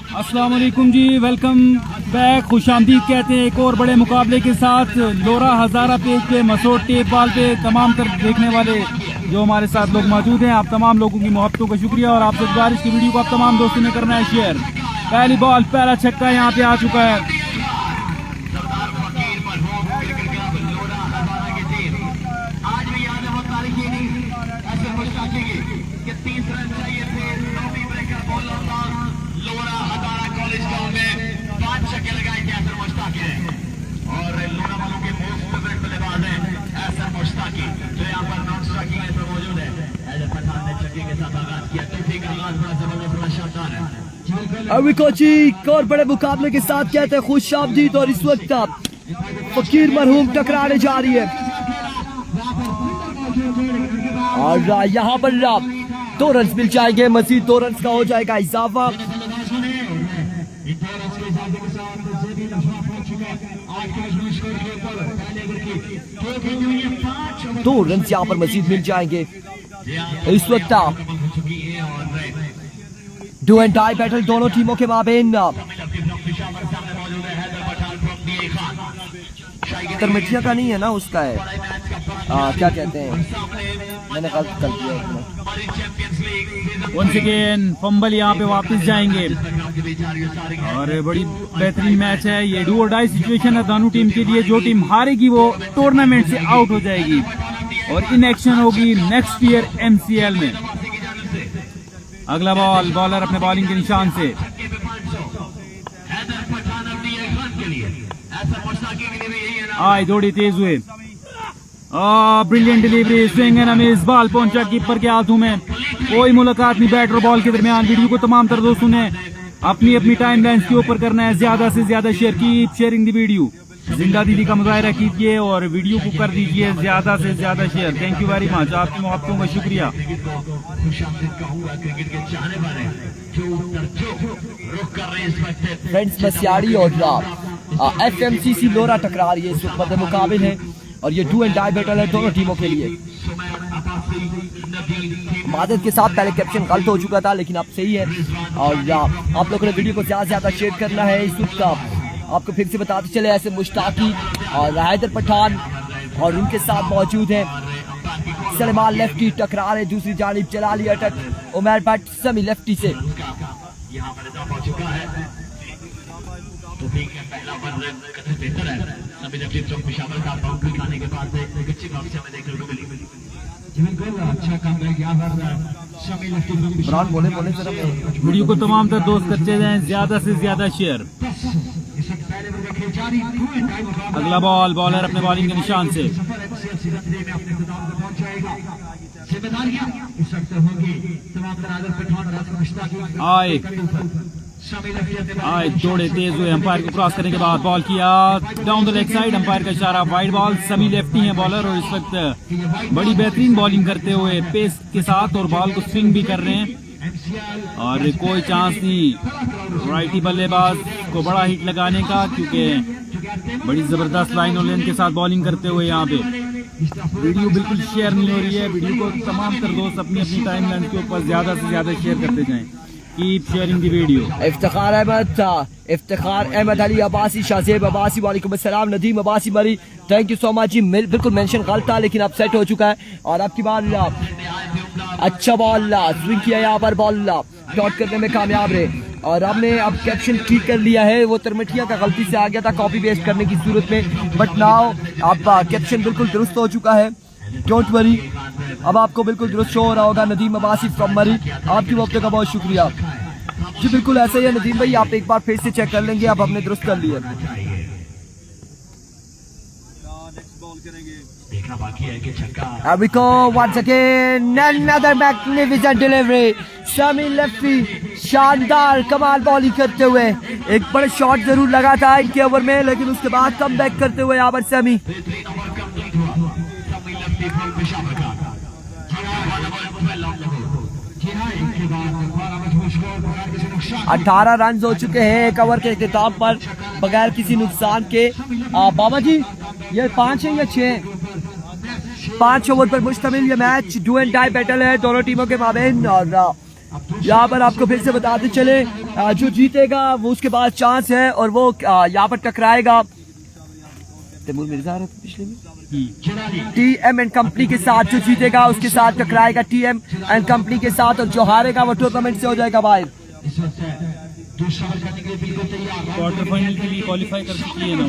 अस्सलाम वालेकुम जी, welcome back. खुशामदीद कहते हैं एक और बड़े मुकाबले के साथ लोरा हजारा पेज पे मसोड टेप बाल पे तमाम तर देखने वाले जो हमारे साथ लोग मौजूद हैं, आप तमाम लोगों की मोहब्बतों का शुक्रिया और आपसे गुजारिश की वीडियो को आप तमाम दोस्तों ने करना है शेयर। पहली बॉल पहला छक्का यहाँ पे आ चुका है। कोची एक और बड़े मुकाबले के साथ कहते हैं खुशामदीद और इस वक्त फकीर मरहूम टकराने जा रही है और यहाँ पर 2 रन मिल जाएंगे, मजीद 2 रन का हो जाएगा इजाफा। 2 रन यहाँ पर मजीद मिल जाएंगे। इस वक्त डू एंड डाई बैटल दोनों टीमों के माबेन। तरमिठिया का नहीं है ना, उसका है क्या कहते हैं, मैंने गलत कर दिया। वंस अगेन फंबल यहाँ पे वापस जाएंगे और बड़ी बेहतरीन मैच है ये। डू और डाई सिचुएशन है दोनों टीम के लिए। जो टीम हारेगी वो टूर्नामेंट से आउट हो जाएगी और इन एक्शन होगी नेक्स्ट ईयर MCL में। अगला बॉल, बॉलर अपने बॉलिंग के निशान से। आए दौड़ी तेज हुए, brilliant delivery, swing and amaze, ball पहुंचा कीपर के हाथों में। कोई मुलाकात नहीं बैट और बॉल के दरमियान। वीडियो को तमाम तर दोस्तों ने अपनी अपनी टाइम लाइन के ऊपर करना है, ज्यादा से ज्यादा शेयर। कीप शेयरिंग दी वीडियो, जिंदा दीदी का मुजाहरा कीजिए और वीडियो को कर दीजिए ज्यादा से ज्यादा share. Thank you very much, आपकी मोहब्बतों का शुक्रिया। फ्रेंड्स मसियाड़ी और FMCC लोरा टकरा रही है, इस वक्त मुकाबिल है और ये डू एंड डाई बैटल है दोनों टीमों के लिए। मादत के साथ पहले कैप्शन गलत हो चुका था लेकिन अब सही है और आप लोगों ने वीडियो को ज्यादा से ज्यादा शेयर करना है। इस वक्त आपको फिर से बताते चले, ऐसे मुश्ताकी और हैदर पठान और उनके साथ मौजूद है सलमान लेफ्टी टकरा रहे। दूसरी जानिब चला लिया अटक उमर भट्ट समी लेफ्टी से। बोले वीडियो को तमाम तर दोस्त करते जाएं, ज्यादा से ज्यादा शेयर। अगला बॉल, बॉलर अपने बॉलिंग के निशान से। आए दौड़े तेज हुए, अंपायर को क्रॉस करने के बाद बॉल किया down the leg side. Umpire का इशारा, वाइड बॉल। समी लेफ्टी हैं बॉलर और इस वक्त बड़ी बेहतरीन बॉलिंग करते हुए पेस के साथ और बॉल को स्विंग भी कर रहे हैं और कोई चांस नहीं राइटी बल्लेबाज को बड़ा हिट लगाने का, क्योंकि बड़ी जबरदस्त लाइन और लेंथ के साथ बॉलिंग करते हुए यहाँ पे। वीडियो बिल्कुल शेयर नहीं हो रही है, वीडियो को तमाम तर दोस्त अपनी अपनी टाइम लाइन के ऊपर ज्यादा से ज्यादा शेयर करते जाएं। कीप शेयरिंग दी वीडियो। इफ्तिखार अहमद अली अब्बासी, शाहजेब अब्बासी, वालेकुम अस्सलाम, नदीम अब्बासी मरी, थैंक यू सो मच जी। बिल्कुल मेंशन गलत था लेकिन अब सेट हो चुका है और आपकी बार अच्छा बॉल स्विंग किया, यहाँ पर बॉल डॉट करने में कामयाब रहे और हमने अब कैप्शन ठीक कर लिया है। वो तरमठिया का गलती से आ गया था कॉपी पेस्ट करने की सूरत में, बट नाउ अब कैप्शन बिल्कुल दुरुस्त हो चुका है, डोंट वरी। अब आपको बिल्कुल दुरुस्त शो हो रहा होगा। नदीम अब्बासी फ्रॉम मरी, आपकी वक्त का बहुत शुक्रिया जी। बिल्कुल ऐसे ही है नदीम भाई, आप एक बार फिर से चेक कर लेंगे, अब हमने दुरुस्त कर लिया। Here we go once again, another magnificent delivery. समी लेफ्टी शानदार कमाल बॉलिंग करते हुए, एक बड़ा शॉट जरूर लगा था इनके ओवर में लेकिन उसके बाद कम बैक करते हुए यहाँ पर समी 18 रन हो चुके हैं एक ओवर के इख्तिताम पर बगैर किसी नुकसान के। बाबा जी ये 5 है या 6? 5 ओवर पर मुश्तमिल ये match do and die battle है दोनों टीमों के माबेन और यहाँ पर आपको फिर से बताते चले जो जीतेगा वो उसके पास चांस है और वो यहाँ पर टकराएगा तैमूर मिर्जा पिछले में TM एंड कंपनी के साथ। जो जीतेगा उसके साथ टकराएगा TM एंड कंपनी के साथ और जो हारेगा वो टूर्नामेंट से हो जाएगा बाहर। क्वार्टर फाइनल के लिए क्वालिफाई कर चुकी है ना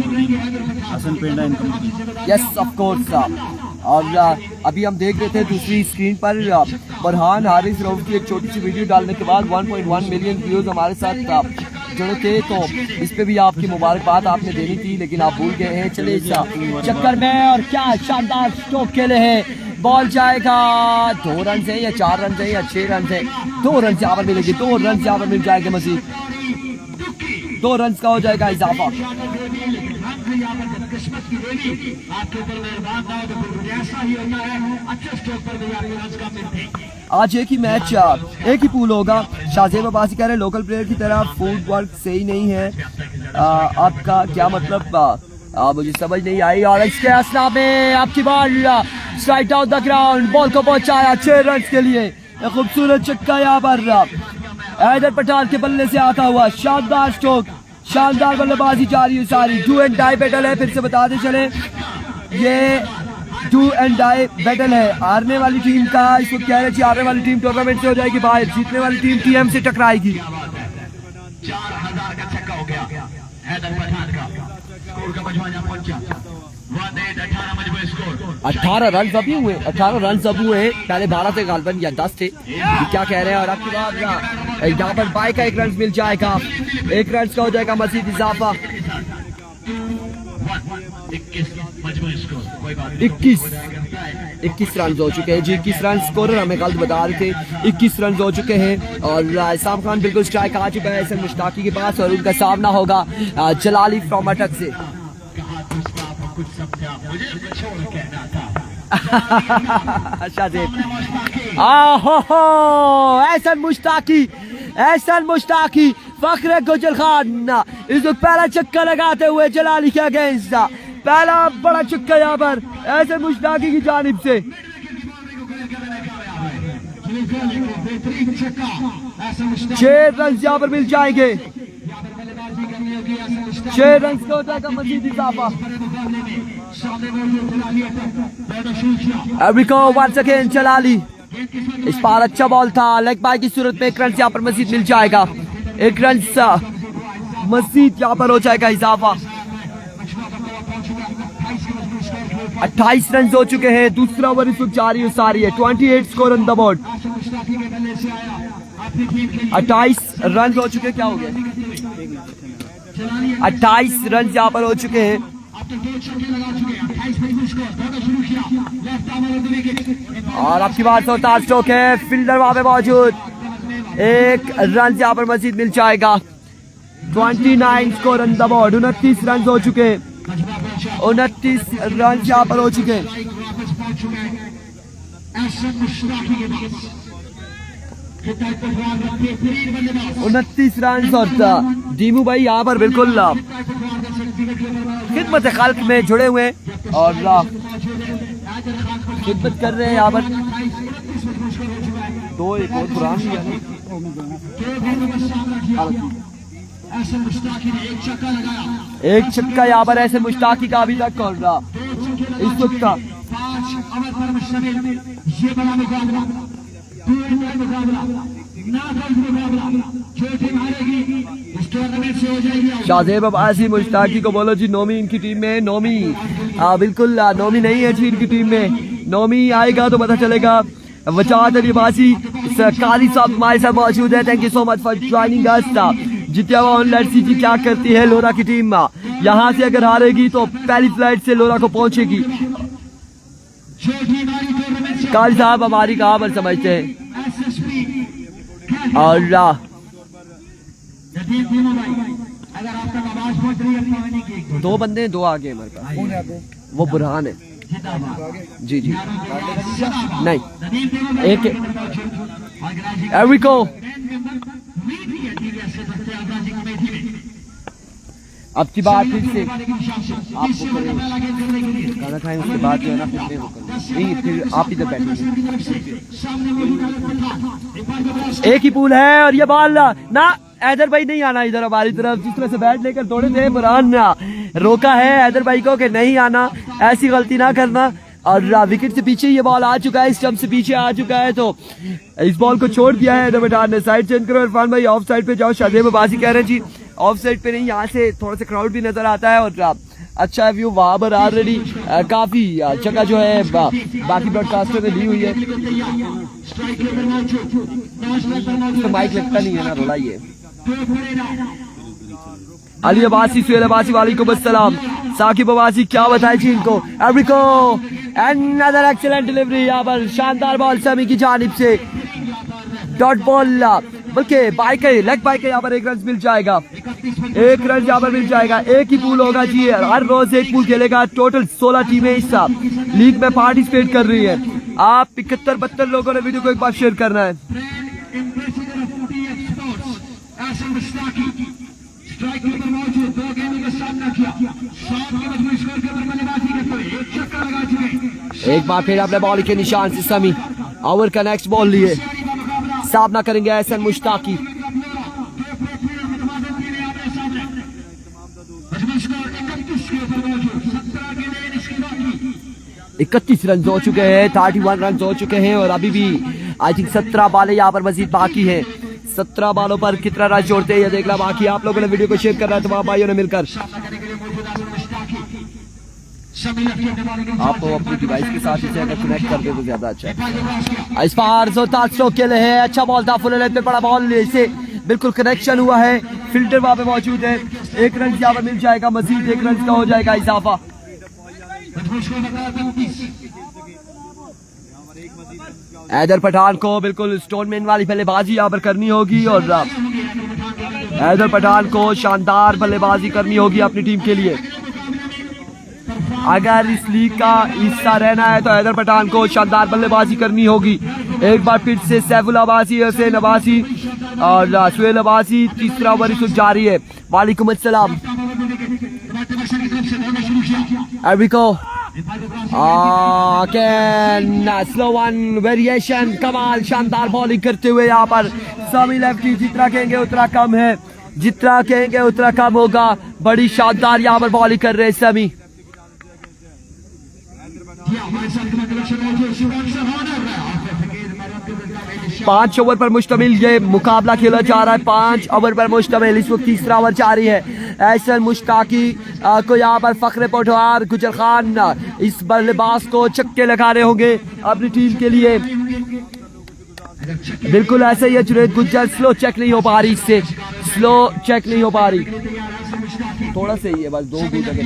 हसन पेंडा and company. Yes of course. और अभी हम देख रहे थे दूसरी स्क्रीन पर फरहान हारिस रऊफ की एक छोटी सी वीडियो डालने के बाद 1.1 मिलियन व्यूज हमारे साथ जुड़े थे, तो इस पे भी आपकी मुबारकबाद आपने देनी थी लेकिन आप भूल गए हैं। चले इस चक्कर में और क्या शानदार स्ट्रोक खेले हैं। बॉल जाएगा 2 रन है या 4 रन है या 6 रन है। 2 रन यहाँ पर मिलेगी, 2 रन यहाँ पर मिल जाएंगे मजीद, 2 रन का हो जाएगा इजाफा। आज एक ही मैच एक ही पूल होगा। शाहजेब अब्बासी कह रहे हैं लोकल प्लेयर की तरह फूड वर्क सही नहीं है। आपका क्या मतलब मुझे समझ नहीं आई। और इसके असना में आपकी ball strike down the ground, ball को पहुंचाया 6 रन के लिए। खूबसूरत छक्का यहाँ पर हैदर पठान के बल्ले से आता हुआ, शानदार स्ट्रोक, शानदार बल्लेबाजी जारी है सारी। डू एंड डाई बैटल है, फिर से बताते चले ये डू एंड डाई बैटल है। हारने वाली टीम का इसको कह रहे थे, हारने वाली टीम टूर्नामेंट से हो जाएगी बाहर, जीतने वाली टीम TM से टकराएगी। 4000 का छक्का हो गया हैदर पठान का, स्कोर का मजमूआ पहुंचा 18 रन अभी हुए, 18 रन अब हुए। पहले 12 थे गालबन या 10 थे, क्या कह रहे हैं। और आपके बाद यहाँ पर बाई का 1 रन मिल जाएगा, 1 रन का हो जाएगा मजीद इजाफा। 21 रन हो चुके हैं जी, 21 रन स्कोर हमें गलत बता रहे थे, 21 रन हो चुके हैं। और इसाम खान बिल्कुल स्ट्राइक आ चुका है एहसन मुश्ताकी के पास और उनका सामना होगा जलाली फ्रॉम अटक से। एहसन मुश्ताकी, एहसन मुश्ताकी, फखरे गुजर खान इस वक्त पहला चक्का लगाते हुए जलाली के अगेंस्ट, पहला बड़ा चक्का यहाँ पर एहसन मुश्ताकी की जानिब से। 6 रन यहाँ पर मिल जाएंगे, 6 रन का हो जाएगा मजीद इजाफा। वंस अगेन जलाली, इस बार अच्छा बॉल था, लेग बाय की सूरत में 1 रन यहाँ पर मजीद मिल जाएगा, 1 रन मजीद यहाँ पर हो जाएगा इजाफा। 28 रन हो चुके हैं, दूसरा ओवर इस वक्त जारी है सारी है। 28 score on the board, 28 run हो चुके, क्या हो गया 28 रन यहाँ पर हो चुके हैं। और आपकी बात होता स्ट्रोक है, फील्डर वहां पे मौजूद, 1 रन यहाँ पर मजीद मिल जाएगा। 29 score on the board, 29 run हो चुके, 29 रन यहाँ पर हो चुके। 29 रन और दीमू भाई यहाँ पर बिल्कुल खिदमत खल्क में जुड़े हुए और खिदमत कर रहे हैं यहाँ पर। 2 एक और पुरानी एक छक्का यहाँ पर ऐसे मुश्ताकी का अभी तक कर रहा इस वक्त का। 5 शाहजेब अब्बासी मुश्ताकी को बोलो जी नोमी इनकी टीम में, नोमी बिल्कुल नोमी नहीं है जी इनकी टीम में, नोमी आएगा तो पता चलेगा। वजाहत अली अब्बासी काली साहब हमारे साथ मौजूद है, thank you so much for joining us. Jitiya let's see क्या करती है लोरा की टीम, यहाँ से अगर हारेगी तो पहली फ्लाइट से लोरा को पहुंचेगी। काली साहब हमारी कहाँ पर समझते हैं। और दो बंदे 2 आगे हमारे पास, वो बुरहान है जी जी नहीं एक एरिको। अब की बात फिर से आपको खाना खाएं उसके बाद जो है ना फिर वो करें। नहीं फिर आप इधर बैठेंगे। एक ही पूल है और ये बॉल ना हैदर भाई नहीं आना इधर हमारी तरफ। जिस तरह से बैट लेकर दौड़े थे बुरहान रोका है हैदर भाई को कि नहीं आना, ऐसी गलती ना करना। और विकेट से पीछे ये बॉल आ चुका है, स्टंप से पीछे आ चुका है, तो इस बॉल को छोड़ दिया है हैदर पठान ने। साइड चेंज करो इरफान भाई, ऑफ साइड पे जाओ। शादेब अब्बासी कह रहे हैं जी ऑफ साइड पे नहीं, यहाँ से थोड़ा सा क्राउड भी नजर आता है और अच्छा व्यू वहां पर ऑलरेडी काफी जगह जो है बाकी ब्रॉडकास्टर ने ली हुई है। तो माइक लगता नहीं है ना, रोला ये अली अब्बासी, सुहेल अब्बासी, वालेकुम अस्सलाम। साकिब अब्बासी क्या बताए जी इनको। एवरिको अनदर एक्सीलेंट डिलीवरी, यहाँ पर शानदार बॉल समी की जानिब से, डॉट बॉल बल्कि बाइक है, लेग बाइक है, यहाँ पर एक रन मिल जाएगा, एक रन यहाँ पर मिल जाएगा। एक ही पूल होगा जी, हर रोज एक पूल खेलेगा। टोटल 16 टीमें इस लीग में पार्टिसिपेट कर रही है। आप 71-72 लोगों ने वीडियो को एक बार शेयर करना है। एक बार फिर अपने बॉल के निशान से समी ओवर का नेक्स्ट बॉल लिए, सामना करेंगे एहसन मुश्ताकी। 31 रन हो चुके हैं, 31 रन हो चुके हैं और अभी भी आई थिंक 17 बालें यहाँ पर मजीद बाकी है। 17 बालों पर कितना रन जोड़ते हैं ये देखना बाकी। आप लोगों ने वीडियो को शेयर करना है तमाम भाइयों ने मिलकर। आप तो अपनी डिवाइस के साथ इसे अगर कनेक्ट कर दे तो ज्यादा अच्छा है। इस बार स्ट्रोक के लिए है, अच्छा बॉल था, फुल लेंथ पे बड़ा बॉल से बिल्कुल कनेक्शन हुआ है। फिल्टर वहां पे मौजूद है, एक रन यहाँ पर मिल जाएगा, मजीद एक रन का हो जाएगा इजाफा। हैदर पठान को बिल्कुल स्टोनमैन वाली बल्लेबाजी यहाँ पर करनी होगी और हैदर पठान को शानदार बल्लेबाजी करनी होगी अपनी टीम के लिए। अगर इस लीग का हिस्सा रहना है तो हैदर पठान को शानदार बल्लेबाजी करनी होगी। एक बार फिर से सैफुल अब्बासी, हसैन अब्बासी और सुहेल अब्बासी, तीसरा ओवर इस वक्त जारी है। वालेकुम अस्सलाम। स्लो वन वेरिएशन, कमाल शानदार बॉलिंग करते हुए यहाँ पर समी लेफ्टी। जितना कहेंगे उतना कम है, जितना कहेंगे उतना कम होगा। बड़ी शानदार यहाँ पर बॉलिंग कर रहे हैं समी। 5 ओवर पर मुश्तमिल ये मुकाबला खेला जा रहा है। 5 ओवर पर मुश्तमिल इस वक्त तीसरा ओवर जारी है। एहसन मुश्ताकी को यहाँ पर फखरे पटवार, गुजर खान इस बल्लेबाज को छक्के लगा रहे होंगे अपनी टीम के लिए। बिल्कुल ऐसे ही है जुनैद गुज्जर, स्लो चेक नहीं हो पा रही, इससे स्लो चेक नहीं हो पा रही, थोड़ा सा ही है बस, 2 गुड अगर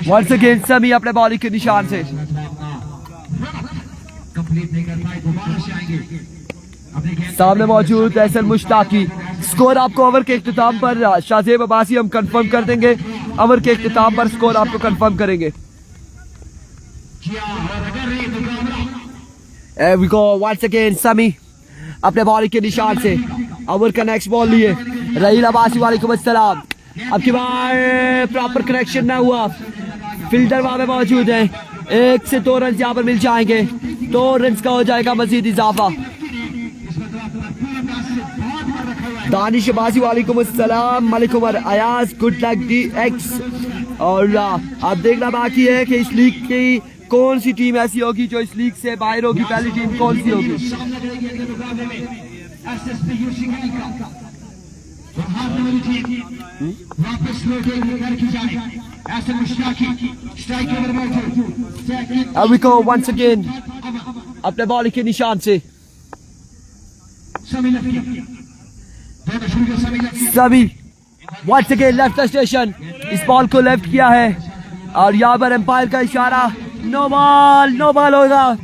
वंस अगेन समी अपने बॉलिंग के निशान से। सामने मौजूद एहसन मुश्ताकी। स्कोर आपको ओवर के इख्तिताम पर शादेब अब्बासी हम कंफर्म कर देंगे। ओवर के इख्तिताम पर स्कोर आपको कंफर्म करेंगे। वंस अगेन समी अपने बॉलिंग के निशान से ओवर का नेक्स्ट बॉल लिए। रहील अब्बासी, वालेकुम अस्सलाम। अब की बार प्रॉपर कनेक्शन ना हुआ, फिल्टर वहां पे मौजूद है। 1 से 2 रन यहाँ पर मिल जाएंगे, 2 रन का हो जाएगा मजीद इजाफा। दानिश अब्बासी, वालेकुम अस्सलाम। Malik Umar Ayaz, good luck DX। और अब देखना बाकी है कि इस लीग की कौन सी टीम ऐसी होगी जो इस लीग से बाहर होगी। पहली टीम कौन सी होगी? अविको वंस अगेन अपने बॉलिंग के निशान से सभी वंस अगेन लेफ्ट स्टेशन। इस बॉल को लेफ्ट किया है और यहाँ पर एम्पायर का इशारा, नो बॉल होगा।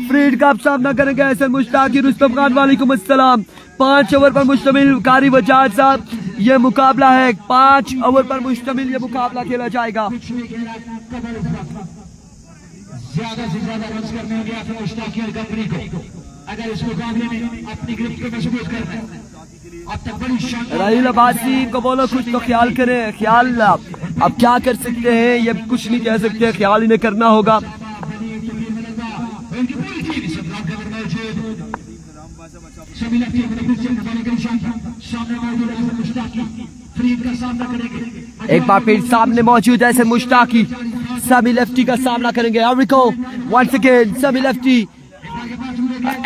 फ्रीड का सामना करेंगे एहसन मुश्ताकी, रुस्तम खान, वालेकुम अस्सलाम। 5 ओवर पर मुश्तमिल कारी वजाज साहब ये मुकाबला है। 5 ओवर पर मुश्तमिल ये मुकाबला खेला जाएगा। ज्यादा से ज्यादा रन करने होंगे मुश्ताकी और गफरी को, अगर इस मुकाबले में अपनी ग्रिप को मजबूत करना है। अब तक बड़ी शानदार राहील अब्बासी को बोलो कुछ तो ख्याल करें, ख्याल अब क्या कर सकते हैं, ये कुछ नहीं कह सकते, ख्याल इन्हें करना होगा। उनकी पूरी टीम इस ब्लॉक कवर मौजूद सभी लड़के अपने पीछे लगाने के निशान सामने मौजूद है मुश्ताकी फरीद का सामना करेंगे। एक बार फिर सामने मौजूद है मुश्ताकी, समी लेफ्टी का सामना करेंगे। अरिको वंस अगेन, समी lefty,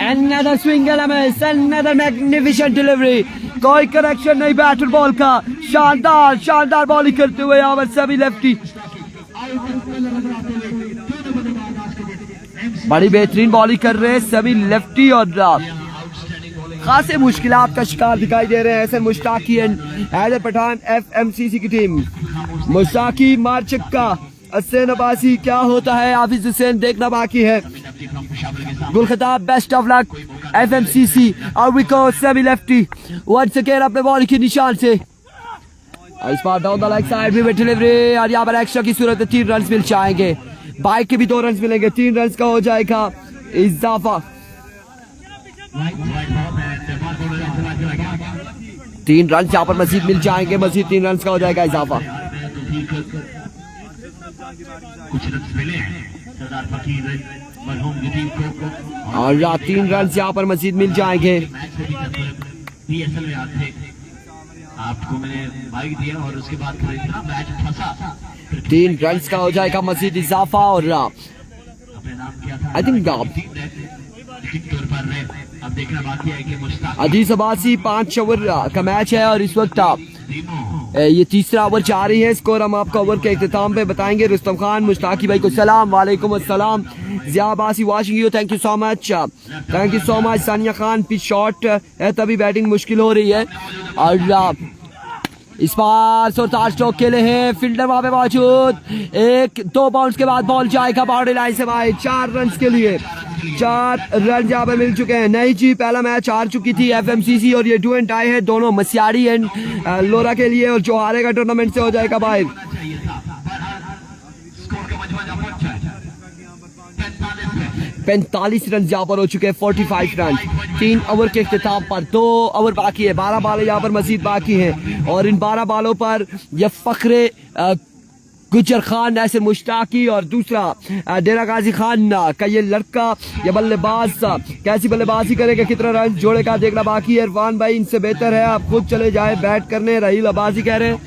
another swing element, another magnificent delivery, कोई करेक्शन नहीं बैटर बॉल का, शानदार शानदार बॉलिंग करते हुए यहाँ पर सभी लेफ्टी, बड़ी बेहतरीन बॉलिंग कर रहे हैं सभी लेफ्टी और खासे मुश्किलात का शिकार दिखाई दे रहे हैं एहसन मुश्ताकी एंड हैदर पठान एफएमसीसी की टीम। मुश्ताकी मार छक्का, हसन अब्बासी क्या होता है, हाफिज हुसैन देखना बाकी है। Gul Khitab best of luck FMCC. अरिको सेमी लेफ्टी वंस अगेन अपने बॉल के निशान से, इस बार डाउन द लेग साइड में डिलीवरी और यहाँ पर एक्स्ट्रा की सूरत में 3 रन मिल जाएंगे। बाइक के भी 2 रन मिलेंगे, 3 रन का हो जाएगा इजाफा। 3 रन यहाँ पर मजीद मिल जाएंगे, मजीद 3 रन का हो जाएगा इजाफा। कुछ रन मिले हैं सरदार फकीर मरहूम की टीम को और 3 रन यहाँ पर मजीद मिल जाएंगे। पीएसएल में आते आपको मैंने बाइक दिया और उसके बाद फिर इतना मैच फंसा, 3 रन का हो जाएगा मजीद इजाफा। और अपने नाम किया था आई थिंक तौर पर अब देखना बाकी है कि मुश्ताक अजीज अब्बासी 5 ओवर का मैच है और इस वक्त ये तीसरा ओवर जा रही है। स्कोर हम आपको ओवर के इख्तिताम पे बताएंगे। रुस्तम खान मुश्ताकी भाई को सलाम, वालेकुम अस्सलाम। Zia Abbasi watching you, thank you so much, thank you so much. Sania Khan pitch shot है तभी बैटिंग मुश्किल हो रही है। और इस बार सुरताज स्ट्रोक के लिए है, फील्डर वहां पे मौजूद, 1-2 बाउंस के बाद बॉल जाएगा बाउंड्री लाइन से बाहर। 4 रन के लिए 4 रन यहाँ पर मिल चुके हैं। नहीं जी, पहला मैच हार चुकी थी एफएमसीसी और ये डू एंड टाई है दोनों मसियाड़ी एंड लोरा के लिए, और जो हारेगा टूर्नामेंट से हो जाएगा बाहर। 45 रन यहाँ पर हो चुके हैं, 45 रन 3 ओवर के इख्तिताम पर। 2 ओवर बाकी है, 12 बाल यहाँ पर मजीद बाकी हैं और इन 12 बालों पर यह फखरे गुजर खान ऐसे मुश्ताकी और दूसरा डेरा गाजी खान का ये लड़का ये बल्लेबाज कैसी बल्लेबाजी करेगा, कितना रन जोड़ेगा देखना बाकी है। इरफान भाई इनसे बेहतर है आप खुद चले जाए बैट करने, राहील अब्बासी कह रहे हैं।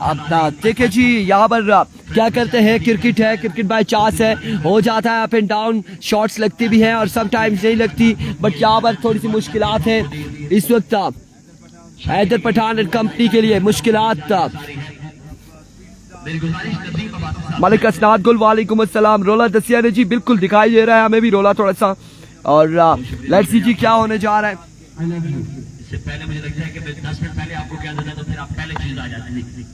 अब देखिए जी यहाँ पर क्या करते हैं, क्रिकेट है, क्रिकेट बाय चांस है, हो जाता है अप एंड डाउन, शॉट्स लगती भी हैं और समटाइम्स नहीं लगती, बट यहाँ पर थोड़ी सी मुश्किलात है इस वक्त हैदर पठान एंड कंपनी के लिए मुश्किलात। मलिक असनाद गुल वालेकुम अस्सलाम। रोला दसिया ने जी बिल्कुल दिखाई दे रहा है हमें भी रोला थोड़ा सा, और लेट्स सी जी क्या होने जा रहा है। इससे पहले मुझे लगता है कि 10 मिनट पहले आपको क्या देता तो फिर आप पहले चीज आ जाती थी।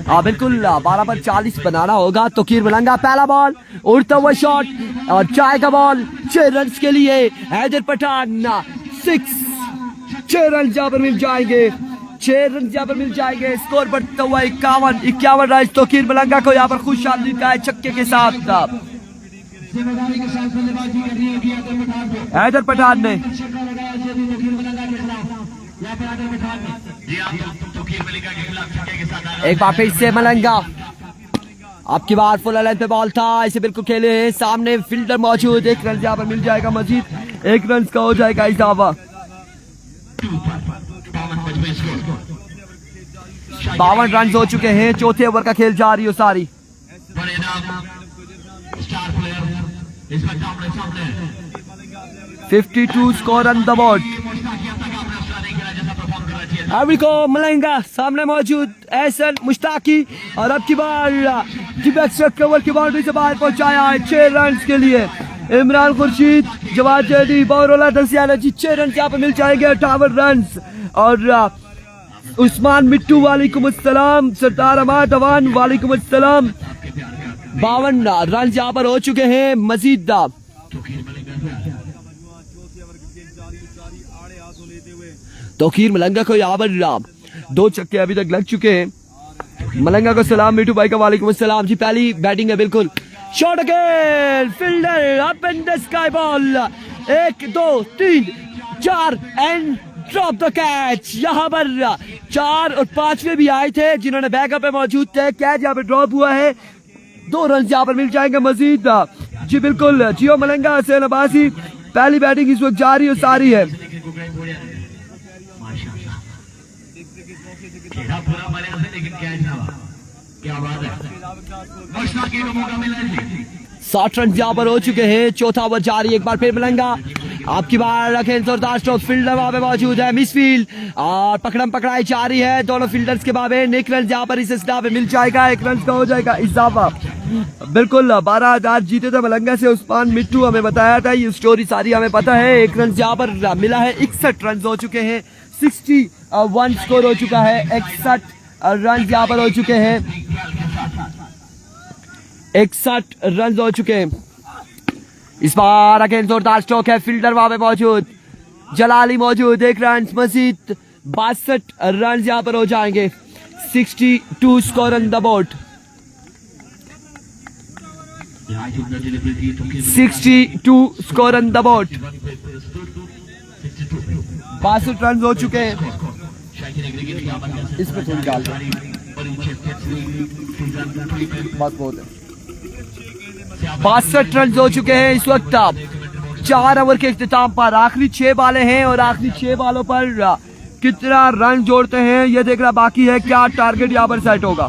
हाँ बिल्कुल, 12 पर 40 बनाना होगा। तो कीर मलंगा पहला बॉल, उड़ता हुआ शॉट और चाय का बॉल, 6 रन के लिए हैदर पठान 6 रन यहाँ पर मिल जाएंगे, 6 रन यहाँ पर मिल जाएंगे। स्कोर बढ़ता हुआ 51 रन। तो कीर मलंगा को यहाँ पर खुश आदमी का है छक्के के साथ हैदर पठान ने। एक बार फिर से मलंगा, आपकी बार फुल लेंथ पे बॉल था, इसे बिल्कुल खेले हैं, सामने फील्डर मौजूद, 1 रन यहाँ पर मिल जाएगा मजीद, 1 रन का हो जाएगा इजाफा। 52 रन हो चुके हैं, चौथे ओवर का खेल जारी हो सारी। 52 स्कोर ऑन द बोर्ड। अरिको मलंगा सामने मौजूद, एहसन मुश्ताकी और अब की बार कवर की बाउंड्री से बाहर पहुंचाया है 6 रन के लिए। इमरान खुर्शीद, जवाद जैदी, बौरोला दसियाना जी 6 रन यहाँ पर मिल जाएंगे, 58 रन। और उस्मान मिट्टू वालेकुम अस्सलाम, सरदार अहमद अवान वालेकुम अस्सलाम। 52 रन यहाँ पर हो चुके हैं मजीद। तोकीर मलंगा को यहाँ पर 2 छक्के अभी तक लग चुके हैं। मलंगा को सलाम, मिट्टू भाई का वालेकुम अस्सलाम जी। पहली बैटिंग है बिल्कुल, shot again, fielder up in the sky ball, 1 2 3 4 and drop the catch. यहाँ पर 4 और 5वें भी आए थे जिन्होंने बैकअप पे मौजूद थे। कैच यहाँ पे ड्रॉप हुआ है, 2 रन यहाँ पर मिल जाएंगे मजीद। जी बिल्कुल, जियो मलंगा, हुसैन अब्बासी, पहली बैटिंग इस वक्त जारी और सारी है। क्या बात है, 60 रन यहाँ पर हो चुके हैं। चौथा ओवर जारी, एक बार फिर मलंगा आपकी बार रखें। जोरदार स्ट्रोक, फील्डर वहां पे मौजूद है, मिस फील्ड और पकड़म पकड़ाई जारी है दोनों फील्डर्स के बाबे। एक रन यहाँ पर इस स्टाफ में मिल जाएगा, 1 रन का हो जाएगा इजाफा। बिल्कुल 12,000 जीते थे मलंगा से उस्मान मिट्टू, हमें बताया था, ये स्टोरी सारी हमें पता है। 1 रन यहाँ पर मिला है, 61 रन हो चुके हैं, 61 स्कोर हो चुका है, 61 रन यहाँ पर हो चुके हैं, 61 रन हो चुके हैं। इस बार अगेन जोरदार स्ट्रोक है, फील्डर वहां पे मौजूद, जलाली मौजूद, 1 रन मजीद, 62 रन यहाँ पर हो जाएंगे, 62 score on the board, 62 score on the board, 62 run हो चुके हैं। इस पे थोड़ी डाल दो, बस बहुत है। 62 रन हो चुके हैं इस वक्त 4 ओवर के इख्तिताम पर। आखिरी 6 बालें हैं और आखिरी 6 बालों पर कितना रन जोड़ते हैं ये देखना बाकी है। क्या टारगेट यहाँ पर सेट होगा।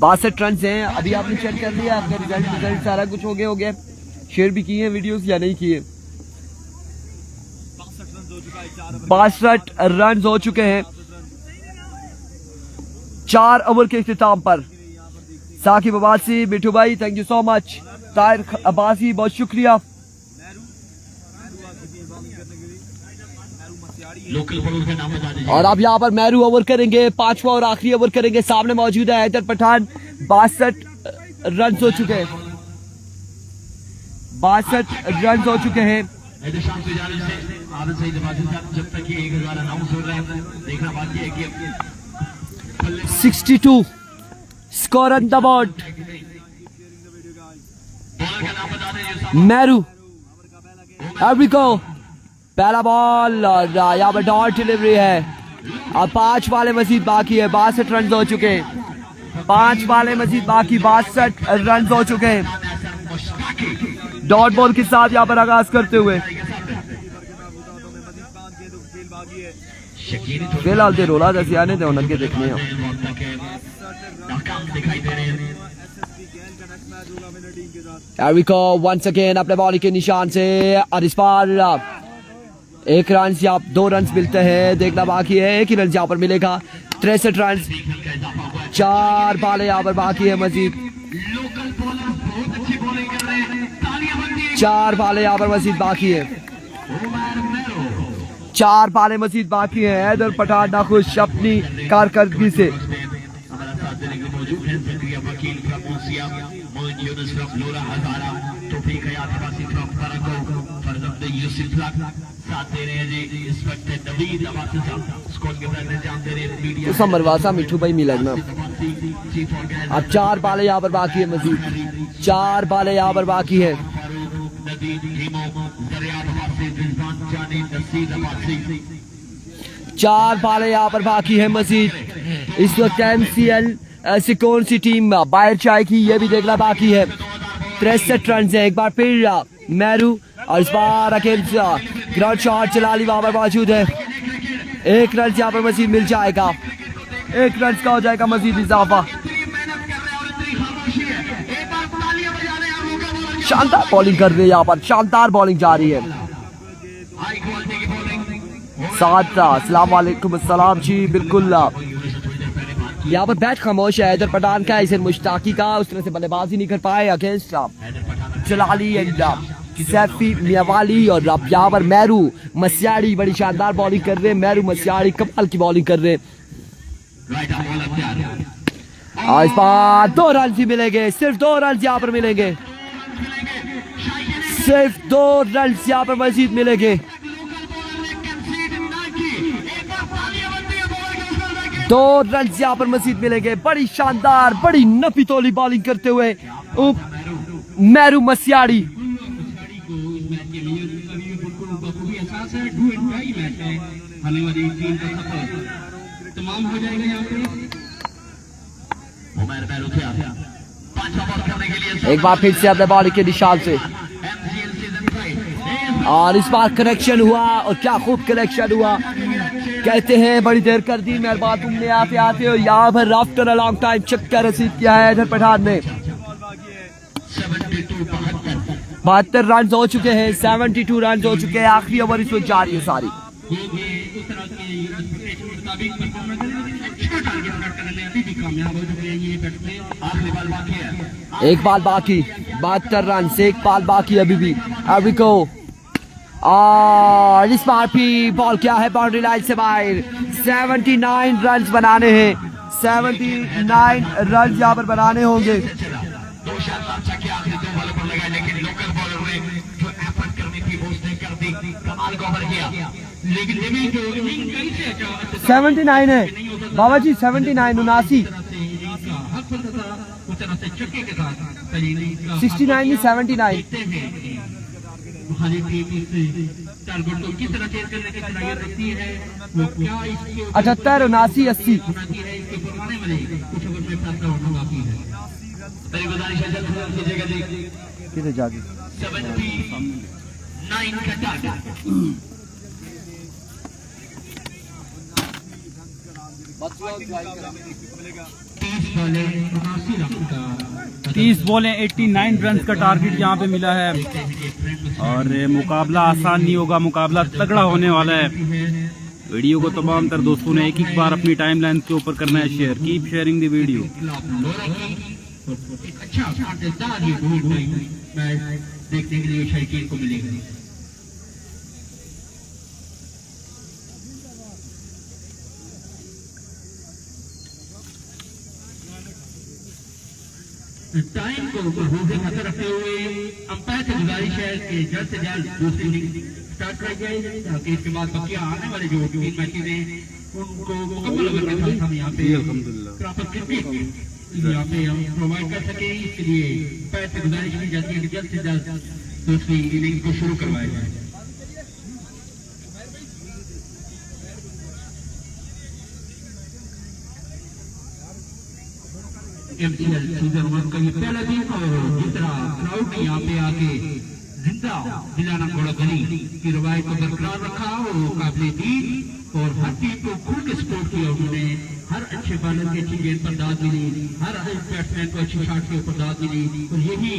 62 रन हैं। अभी आपने चेक कर लिया, आपका रिजल्ट सारा कुछ हो गया। शेयर भी किए वीडियोस या नहीं किए। 62 रन हो चुके हैं 4 ओवर के इख्तिताम पर। साकिब अब्बासी, मिठू भाई thank you so much, Tahir Abbasi बहुत शुक्रिया। और अब यहाँ पर मेहरू ओवर करेंगे, 5वां और आखिरी ओवर करेंगे। सामने मौजूद है हैदर पठान, 62 रन हो चुके हैं, 62 रन हो चुके हैं। 62 score on the board. Mehru पहला बॉल और यहाँ पर डॉट डिलीवरी है। अब 5 वाले मजीद बाकी है, 62 रन हो चुके हैं, 5 वाले मजीद बाकी, 62 रन हो चुके हैं। डॉट बॉल के साथ यहाँ पर आगाज करते हुए फिलहाल दे रोला जैसे आने दे उनके देखने हैं। वंस अगेन अपने बॉलिंग के निशान से और इस बार 1 रन से आप 2 रन मिलते हैं, देखना बाकी है। 1 ही रन यहाँ पर मिलेगा, 63 रन, 4 बालें यहाँ पर बाकी है मजीद, 4 बालें यहाँ पर मजीद बाकी है, 4 बालें मजीद बाकी है। हैदर पठान नाखुश अपनी कारकर्दगी से। मरवासा मिठू भाई मिलना। अब 4 बालें यहाँ पर बाकी है मजीद, 4 बालें यहाँ पर बाकी है। 4 बालें यहाँ पर बाकी है मजीद। इस वक्त MCL ऐसी कौन सी टीम बाहर जाएगी ये भी देखना बाकी है। 63 रन है। एक बार फिर मेहरू और इस बार अकेले ग्राउंड शॉट जलाली वहां पर मौजूद है। 1 रन यहाँ पर मजीद मिल जाएगा, 1 रन का हो जाएगा मजीद इजाफा। शानदार बॉलिंग कर रहे हैं यहाँ पर, शानदार बॉलिंग जा रही है। अस्सलाम वालेकुम अस्सलाम जी, बिल्कुल यहाँ पर बैट खामोश है। हैदर पठान का, इसे मुश्ताकी का उस तरह से बल्लेबाजी नहीं कर पाए against Jalali and Saifi Mianwali. और अब यहाँ पर मेहरू मस्याड़ी बड़ी शानदार बॉलिंग कर रहे हैं। मेहरू मस्याड़ी कमाल की बॉलिंग कर रहे हैं। इस बार 2 रन ही मिलेंगे, सिर्फ 2 रन यहाँ पर मिलेंगे, सिर्फ 2 रन यहाँ पर मजीद मिलेंगे। 2 रन यहाँ पर मजीद मिलेंगे। बड़ी शानदार, बड़ी नफी तोली बॉलिंग करते हुए मेहरू मस्याड़ी। है आने वाली टीम का सफर तमाम हो जाएगा यहाँ पे। उमर बैरुखिया पांचवा बॉल करने के लिए एक बार फिर से अपने बॉलिंग के निशान से, और इस बार कनेक्शन हुआ, और क्या खूब कनेक्शन हुआ। कहते हैं बड़ी देर कर दी मेहरबान तुमने आते आते, और यहाँ पर आफ्टर अ लॉन्ग टाइम छक्का रसीद किया है इधर पठान ने। 72 रन हो चुके हैं, 72 रन हो चुके हैं। आखिरी ओवर इसमें जारी है सारी। एक बाल बाकी, 72 रन से एक बाल बाकी अभी भी। अभी को और इस बार भी बॉल क्या है बाउंड्री लाइन से बाहर। 79 रन बनाने हैं, 79 रन यहाँ पर बनाने होंगे। लेकिन 79 है बाबा जी, 79 79 69 नहीं 79। हमारी टीम इस टारगेट को किस तरह चेंज करने की सलाहियत रखती है, वो क्या इसके 78 79 80 है, इसके फरमाने वाले कुछ ओवर में फैसला होना बाकी है। मेरी गुजारिश है जल्द कीजिएगा जी। किधर जाके 79 का टारगेट। 30 बॉलें 89 रन का टारगेट यहाँ पे मिला है, और मुकाबला आसान नहीं होगा, मुकाबला तगड़ा होने वाला है। वीडियो को तमाम तर दोस्तों ने एक बार अपनी टाइमलाइन के ऊपर करना है share. Keep sharing the video. अच्छा देखने के लिए शौकीन को मिलेगा। टाइम को रोजे खाते रखते हुए अंपायर से गुजारिश है कि जल्द से जल्द दूसरी इनिंग स्टार्ट कराई जाए, ताकि इसके बाद बाकी आने वाले जो 3 मैचेज हैं उनको मुकम्मल ओवर के साथ हम यहाँ पे प्रॉपर क्रिकेट यहाँ पे हम प्रोवाइड कर सके। इसके लिए अंपायर से गुजारिश की जाती है कि जल्द से जल्द दूसरी इनिंग को शुरू करवाया जाए। MCL सीजन 1 का ये पहला दिन, और जिस तरह क्राउड ने यहाँ पे आके जिंदा दिलाना घोड़ा गली की रवायत को बरकरार रखा, वो काबिल दीन, और हर टीम को खुल के सपोर्ट किया उन्होंने। हर अच्छे बॉलर की अच्छी गेंद पर दाद मिली, हर बैट्समैन को अच्छी शॉट के ऊपर दाद मिली, और यही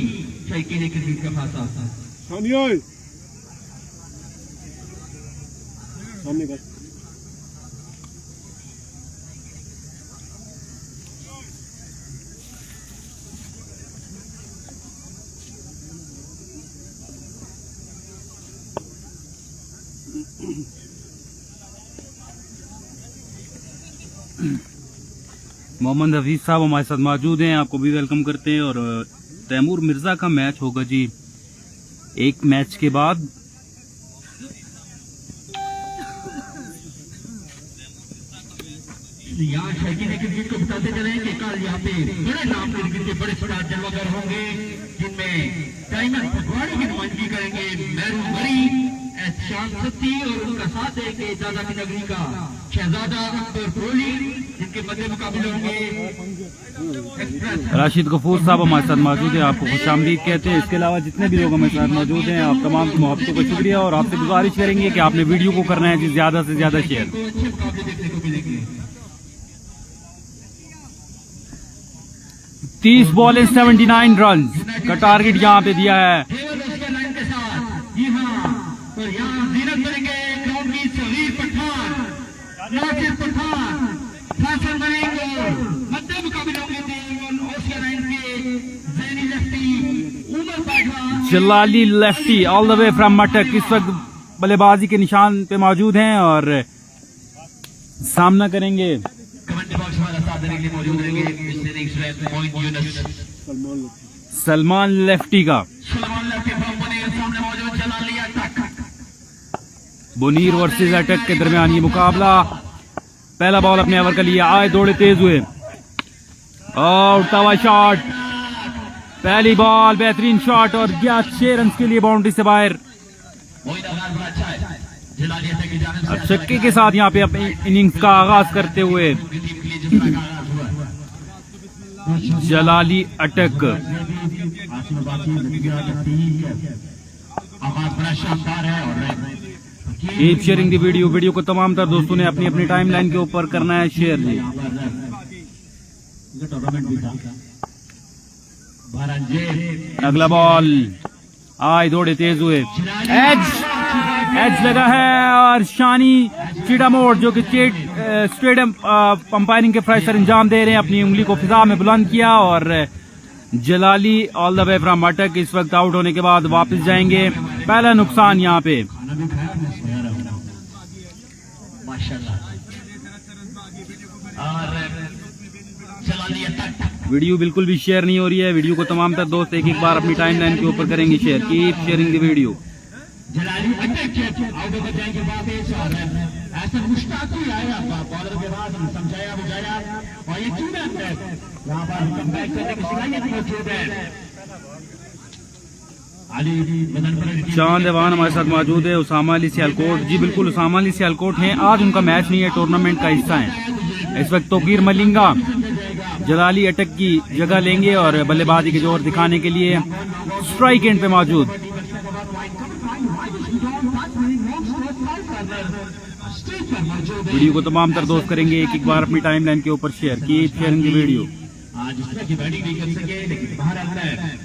शौकीन क्रिकेट का खासा था। मोहम्मद हफीज साहब हमारे साथ मौजूद हैं, आपको भी वेलकम करते हैं। और तैमूर मिर्जा का मैच होगा जी एक मैच के बाद। यहाँ शौकीन क्रिकेट को बताते चले कि कल यहाँ पे बड़े नाम क्रिकेट के बड़े स्टार जलवागर होंगे, जिनमें टाइमर पखवाड़े की नुमाइंदगी करेंगे महरून मरी, शान सत्ती, और उनका साथ देंगे दादा की नगरी का शहजादा अकबर कोहली, जिनके मध्य मुकाबले होंगे राशिद गफूर साहब हमारे साथ मौजूद है, आपको खुशामदीद कहते हैं। इसके अलावा जितने भी लोग हमारे साथ मौजूद हैं, आप तमाम की मोहब्बतों का शुक्रिया, और आपसे गुजारिश करेंगे कि आपने वीडियो को करना है जी ज्यादा से ज्यादा शेयर। अच्छे मुकाबले देखने को मिलेंगे। 30 बॉलें 79 रन का टारगेट यहाँ पे दिया है। लाइन के साथ जी हाँ, और यहाँ जीनत करेंगे ग्राउंड की सहीर पठान, नासिर पठान, फैसल मलिक, और मध्य मुकाबले होंगे ओशिया लाइन के जैनी lefty Umar Bajwa, Jalali lefty all the way from मटक इस वक्त बल्लेबाजी के निशान पे मौजूद हैं और सामना करेंगे। कमेंट्री बॉक्स वाला साथ देने के लिए मौजूद रहेंगे सलमान लेफ्टी का। सलमान लेफ्टी सामने मौजूद जलाली अटक, बुनीर वर्सेस अटक के दरमियान ये मुकाबला। पहला बॉल अपने ओवर का लिया, आए दौड़े तेज हुए और उठता हुआ शॉट, पहली बॉल बेहतरीन शॉट और गया 6 रन के लिए बाउंड्री से बाहर। जलाली अटक की जानिब से अब छक्के के साथ यहाँ पे अपनी इनिंग्स का आगाज करते हुए टीम के लिए जिसका आगाज हुआ जलाली अटक। आसिम बाकी नतीजा का टीम आगाज बड़ा शानदार है और कीप शेयरिंग दी वीडियो को तमाम तर दोस्तों ने अपनी अपनी टाइमलाइन के ऊपर करना है शेयर जी। टूर्नामेंट भी था अगला बॉल आए, दौड़े तेज हुए, एज लगा है और शानी चीटामोड़ जो कि स्टेडियम अंपायरिंग के फ्रेशर अंजाम दे रहे हैं, अपनी उंगली को फिजा में बुलंद किया और जलाली ऑल द वे फ्रॉम अटक इस वक्त आउट होने के बाद वापस जाएंगे। पहला नुकसान यहाँ पे। वीडियो बिल्कुल भी शेयर नहीं हो रही है, वीडियो को तमाम तर दोस्त एक एक बार अपनी टाइमलाइन के ऊपर करेंगे share. Keep sharing the video. Jalali Attock out हो जाएंगे वापस और ऐसा मुश्ताक ही आया बॉलर के बाद समझाया बुझाया और ये टूर्नामेंट है यहाँ पर कमबैक करने की सलाहियत मौजूद है। चांद अवान हमारे साथ मौजूद है, उसामा अली सियालकोट जी, बिल्कुल उसामा अली सियालकोट हैं। आज उनका मैच नहीं है, टूर्नामेंट का हिस्सा है। इस वक्त तोकीर मलिंगा जलाली अटक की जगह लेंगे और बल्लेबाजी के जोर दिखाने के लिए स्ट्राइक एंड पे मौजूद। वीडियो को तमाम तर दोस्त करेंगे एक एक बार अपनी टाइमलाइन के ऊपर share. Keep sharing the video. आज इस तरह की बैटिंग नहीं कर सके लेकिन बाहर आता है।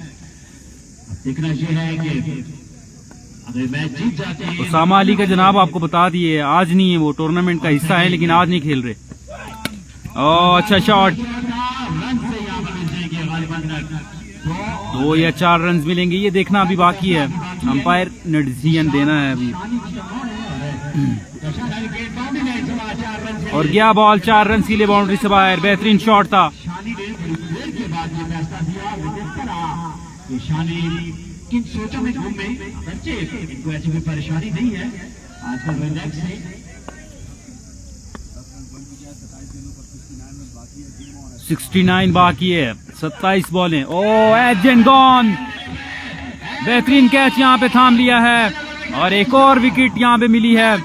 देखना ये है कि अगर मैच जीत जाते हैं। उसामा अली का जनाब आपको बता दिए आज नहीं है, वो टूर्नामेंट का हिस्सा है लेकिन आज नहीं खेल रहे। ओह अच्छा शॉट, 2 या 4 रन मिलेंगे ये देखना अभी बाकी है, अंपायर ने डिसीजन देना है अभी। और गया बॉल 4 रन के लिए बाउंड्री से बाहर, बेहतरीन शॉट था। किन सोचों में घूम में बच्चे इनको ऐसी कोई परेशानी नहीं है, आजकल रिलैक्स है। 69 बाकी है, 27 बॉलें। ओह एजेंट गॉन, बेहतरीन कैच यहाँ पे थाम लिया है और एक और विकेट यहाँ पे मिली है।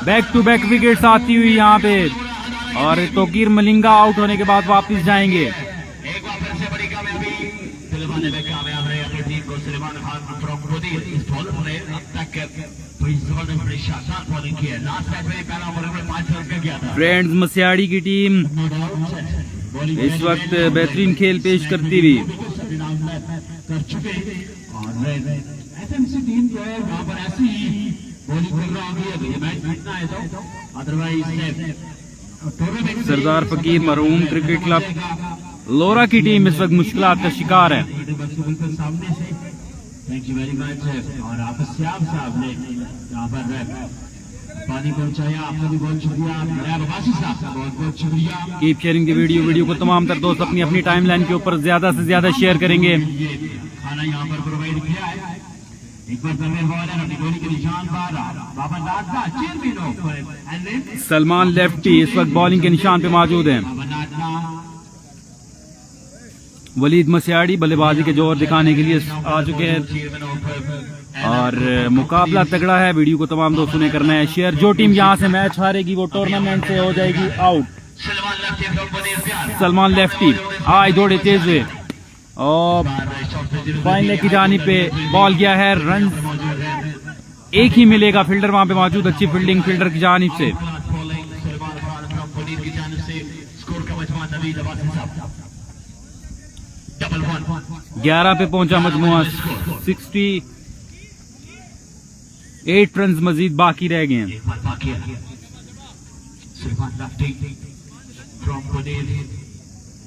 बैक टू बैक विकेट्स आती हुई यहाँ पे और तोकीर मलिंगा आउट होने के बाद वापस जाएंगे। एक बार फिर से बड़ी कामयाबी सलेमान ने कामयाब रहे अपनी टीम को। सलेमान खान फ्रॉम इस बॉलर ने अब तक बड़ी शानदार बॉलिंग की है। लास्ट मैच में पहला ओवर में 5 रन का गया था। फ्रेंड्स मसियाड़ी की टीम इस वक्त बेहतरीन खेल पेश करती हुई कर चुके और एसएमसी टीम को यहाँ पर ऐसी बॉलिंग कर रहा होगी, ये मैच जीतना है तो अदरवाइज सरदार फकीर मरहूम क्रिकेट क्लब लोरा की टीम इस वक्त मुश्किलात का शिकार है। सामने से थैंक यू वेरी मच और आप श्याम साहब ने यहाँ पर पानी पहुंचाया, आपका भी बहुत शुक्रिया। अब्बासी साहब का बहुत बहुत शुक्रिया। कीप शेयरिंग द वीडियो को तमाम तर दोस्त अपनी अपनी टाइमलाइन के ऊपर ज्यादा से ज्यादा शेयर करेंगे। खाना यहाँ पर प्रोवाइड किया है। एक बार बॉलर अपनी गोली के निशान पर बाबा नाटना चेयरमैन सलमान लेफ्टी इस वक्त बॉलिंग के निशान पे मौजूद हैं। वलीद मसियाड़ी बल्लेबाजी के जोर दिखाने के लिए आ चुके हैं और मुकाबला तगड़ा है। वीडियो को तमाम दोस्तों ने करना है शेयर। जो टीम यहां से मैच हारेगी वो टूर्नामेंट से हो जाएगी आउट। सलमान लेफ्टी आए, दौड़े तेज हुए और फाइनल की जानिब पे बॉल गया है। रन एक ही मिलेगा, फील्डर वहां पे मौजूद, अच्छी फील्डिंग फील्डर की जानिब से। 11 पे पहुंचा मजमुआ, 68 रन मजीद बाकी रह गए हैं।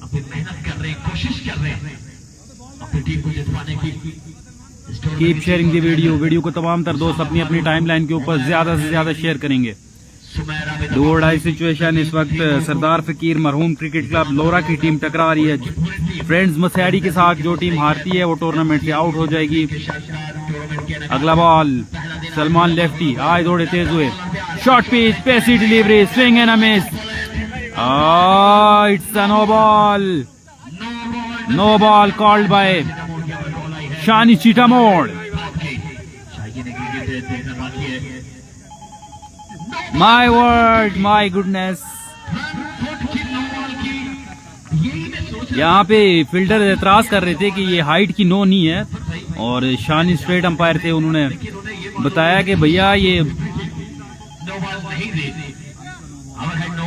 अपनी मेहनत कर रहे हैं, कोशिश कर रहे हैं अपनी टीम को जितवाने की। कीप शेयरिंग द वीडियो को तमाम तर दोस्त अपनी अपनी टाइमलाइन के ऊपर ज्यादा से ज्यादा शेयर करेंगे। 2-2 सिचुएशन इस वक्त सरदार फकीर मरहूम क्रिकेट क्लब लोरा की टीम टकरा रही है फ्रेंड्स मसियाड़ी के साथ। जो टीम हारती है वो टूर्नामेंट से आउट हो जाएगी। अगला बॉल सलमान लेफ्टी आए, दौड़े तेज हुए, short pitch, pacy delivery, swing and a miss. It's a no ball called by Shani चीटामोड़। देखना बाकी है। My word, my goodness. यहाँ पे फील्डर एतराज कर रहे थे कि ये हाइट की नो नहीं है, और शानी स्ट्रेट अंपायर थे, उन्होंने बताया कि भैया ये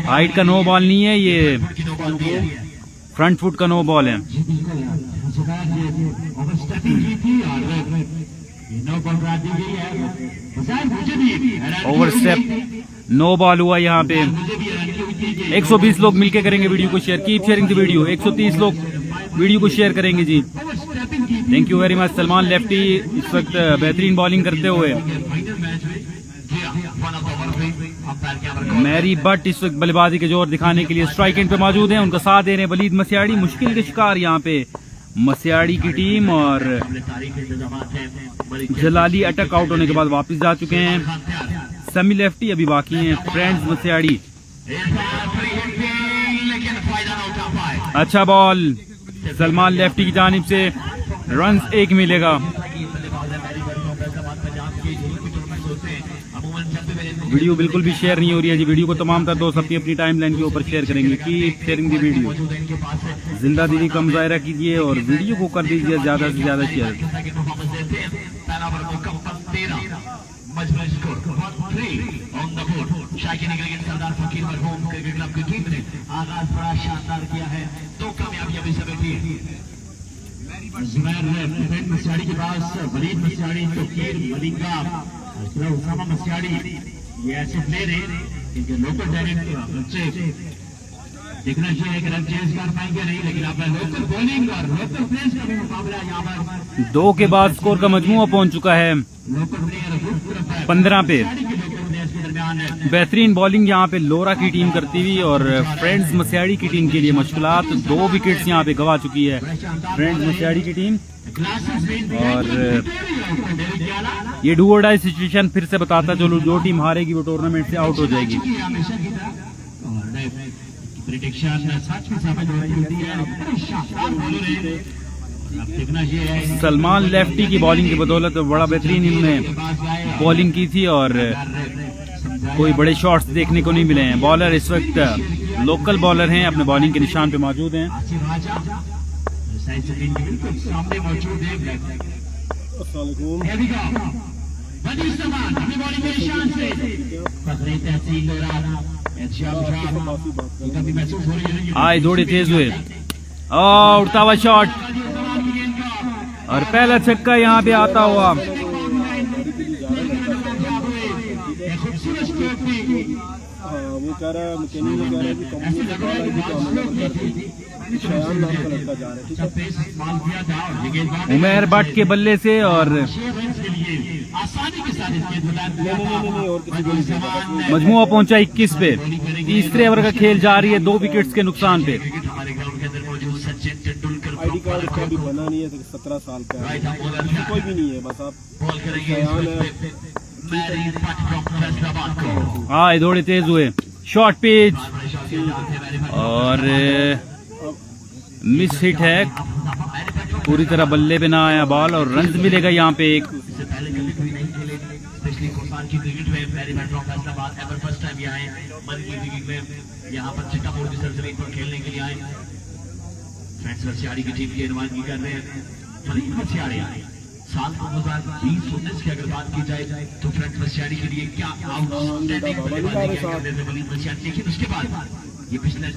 हाइट का नो बॉल नहीं है, ये फ्रंट फुट का नो बॉल है। ओवर स्टेप नो बॉल हुआ यहाँ पे। 120 लोग मिलके करेंगे वीडियो को share. Keep sharing the video. 130 लोग वीडियो को शेयर करेंगे जी। Thank you very much. Salman lefty इस वक्त बेहतरीन बॉलिंग करते हुए। मैरी बट इस वक्त बल्लेबाजी के जोर दिखाने के लिए स्ट्राइक एंड पे मौजूद हैं। उनका साथ दे रहे हैं वलीद मसियाड़ी। मुश्किल के शिकार यहाँ पे मसियाड़ी की टीम, और जलाली अटक आउट होने के बाद वापस जा चुके हैं। समी लेफ्टी अभी बाकी हैं। फ्रेंड्स मसियाड़ी। अच्छा बॉल सलमान लेफ्टी की जानिब से। रन 1 मिलेगा। वीडियो बिल्कुल भी शेयर नहीं हो रही है जी। वीडियो को तमाम तर दोस्त अपनी अपनी टाइम लाइन के ऊपर शेयर करेंगे। कीप शेयरिंग दी वीडियो। जिंदा दिली का मुजाहरा कीजिए और वीडियो को कर दीजिए ज्यादा से ज्यादा शेयर। सरदार फकीर मरहूम क्रिकेट क्लब की टीम ने आगाज बड़ा शानदार किया है। 2 कामयाबी अभी समेटी है। जुबैर मसियाड़ी के पास वलीद मसियाड़ी, तोकीर मलिंगा, उसामा मसियाड़ी, ये ऐसे प्लेयर हैं इनके लोकल टैलेंट बच्चे देखना चाहिए कि रन चेंज कर पाएंगे नहीं, लेकिन आप लोकल बॉलिंग और लोकल प्लेयर्स का भी मुकाबला यहाँ पर 2 के बाद स्कोर का मजमूआ पहुंच चुका है 15 पे। बेहतरीन बॉलिंग यहाँ पे लोरा की टीम करती हुई, और फ्रेंड्स मसियाड़ी की टीम के लिए मुश्किलात। 2 विकेट्स यहाँ पे गवा चुकी है फ्रेंड्स मसियाड़ी की टीम। और ये डू और डाई सिचुएशन फिर से बताता चलो, जो टीम हारेगी वो टूर्नामेंट से आउट हो जाएगी। सलमान लेफ्टी की बॉलिंग की बदौलत बड़ा बेहतरीन इन्होंने बॉलिंग की थी, और कोई बड़े शॉट्स देखने को नहीं मिले हैं। बॉलर इस वक्त लोकल बॉलर हैं, अपने बॉलिंग के निशान पे मौजूद हैं। आए दौड़े तेज हुए, उड़ता हुआ शॉट, और पहला छक्का यहाँ पे आता हुआ। वो कह रहा है, मैकेनिक कह रहा है कि उमेर भट्ट के बल्ले से, और मजमुआ पहुंचा 21 पे। तीसरे ओवर का खेल जारी है 2 विकेट्स के नुकसान पे। आईडी कार्ड उसका भी बना नहीं है, 17 साल का है, कोई भी नहीं है, बस आप हाँ दौड़े तेज हुए। शॉर्ट पिच और मिस हिट है, पूरी तरह बल्ले पे ना आया बॉल, और रन मिलेगा यहाँ पे एक। यहाँ पर चिट्टा बोर्ड की सरजमीन पर खेलने के लिए आए फ्रेंड्स मसियाड़ी की टीम की नुमाइंदगी कर रहे हैं वलीद मसियाड़ी। साल 2020-19 की अगर बात की जाए तो फ्रेंड्स मसियाड़ी के लिए क्या आउटस्टैंडिंग बल्लेबाजी किया करते थे वलीद मसियाड़ी, लेकिन उसके बाद ये पिछले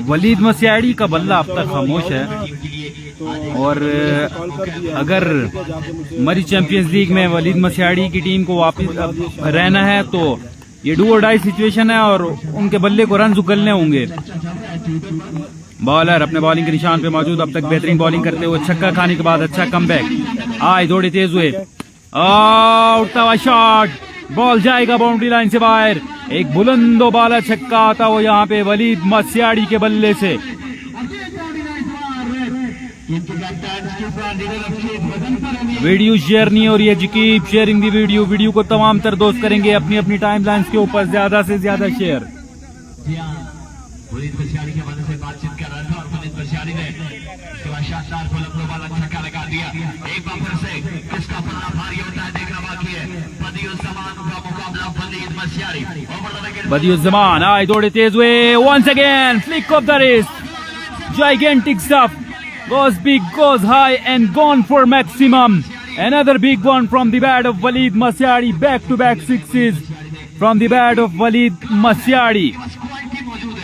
वलीद मसियाड़ी का बल्ला अब तक खामोश है, और अगर मरी चैंपियंस लीग में वलीद मसियाड़ी की टीम को वापस रहना है तो ये डू और डाई सिचुएशन है, और उनके बल्ले को रन उगलने होंगे। बॉलर अपने बॉलिंग के निशान पे मौजूद, अब तक बेहतरीन बॉलिंग करते हुए छक्का खाने के बाद अच्छा कमबैक। आए दौड़े तेज हुए, उठता हुआ शॉट, बॉल जाएगा बाउंड्री लाइन से बाहर। एक बुलंदो बाला छक्का आता हुआ यहाँ पे वलीद मसियाड़ी के बल्ले से। वीडियो शेयर नहीं हो रही है जी, कीप शेयरिंग दी वीडियो। वीडियो को तमाम तर दोस्त करेंगे अपनी अपनी टाइम लाइन के ऊपर ज्यादा से ज्यादा शेयर। वलीद मसियाड़ी के बल्ले से बातचीत कर रहा था, और वलीद मसियाड़ी ने इसके बाद शानदार बुलंदो बाला छक्का लगा दिया। एक बार फिर से किसका पल्ला भारी होता है देखना बाकी है। बदियुज़्ज़मान आए दौड़े तेज हुए, once again flick of the wrist, gigantic stuff, goes big, goes high and gone for maximum. Another big one from the bat of Waleed Mashyari, back to back sixes from the bat of Waleed Mashyari.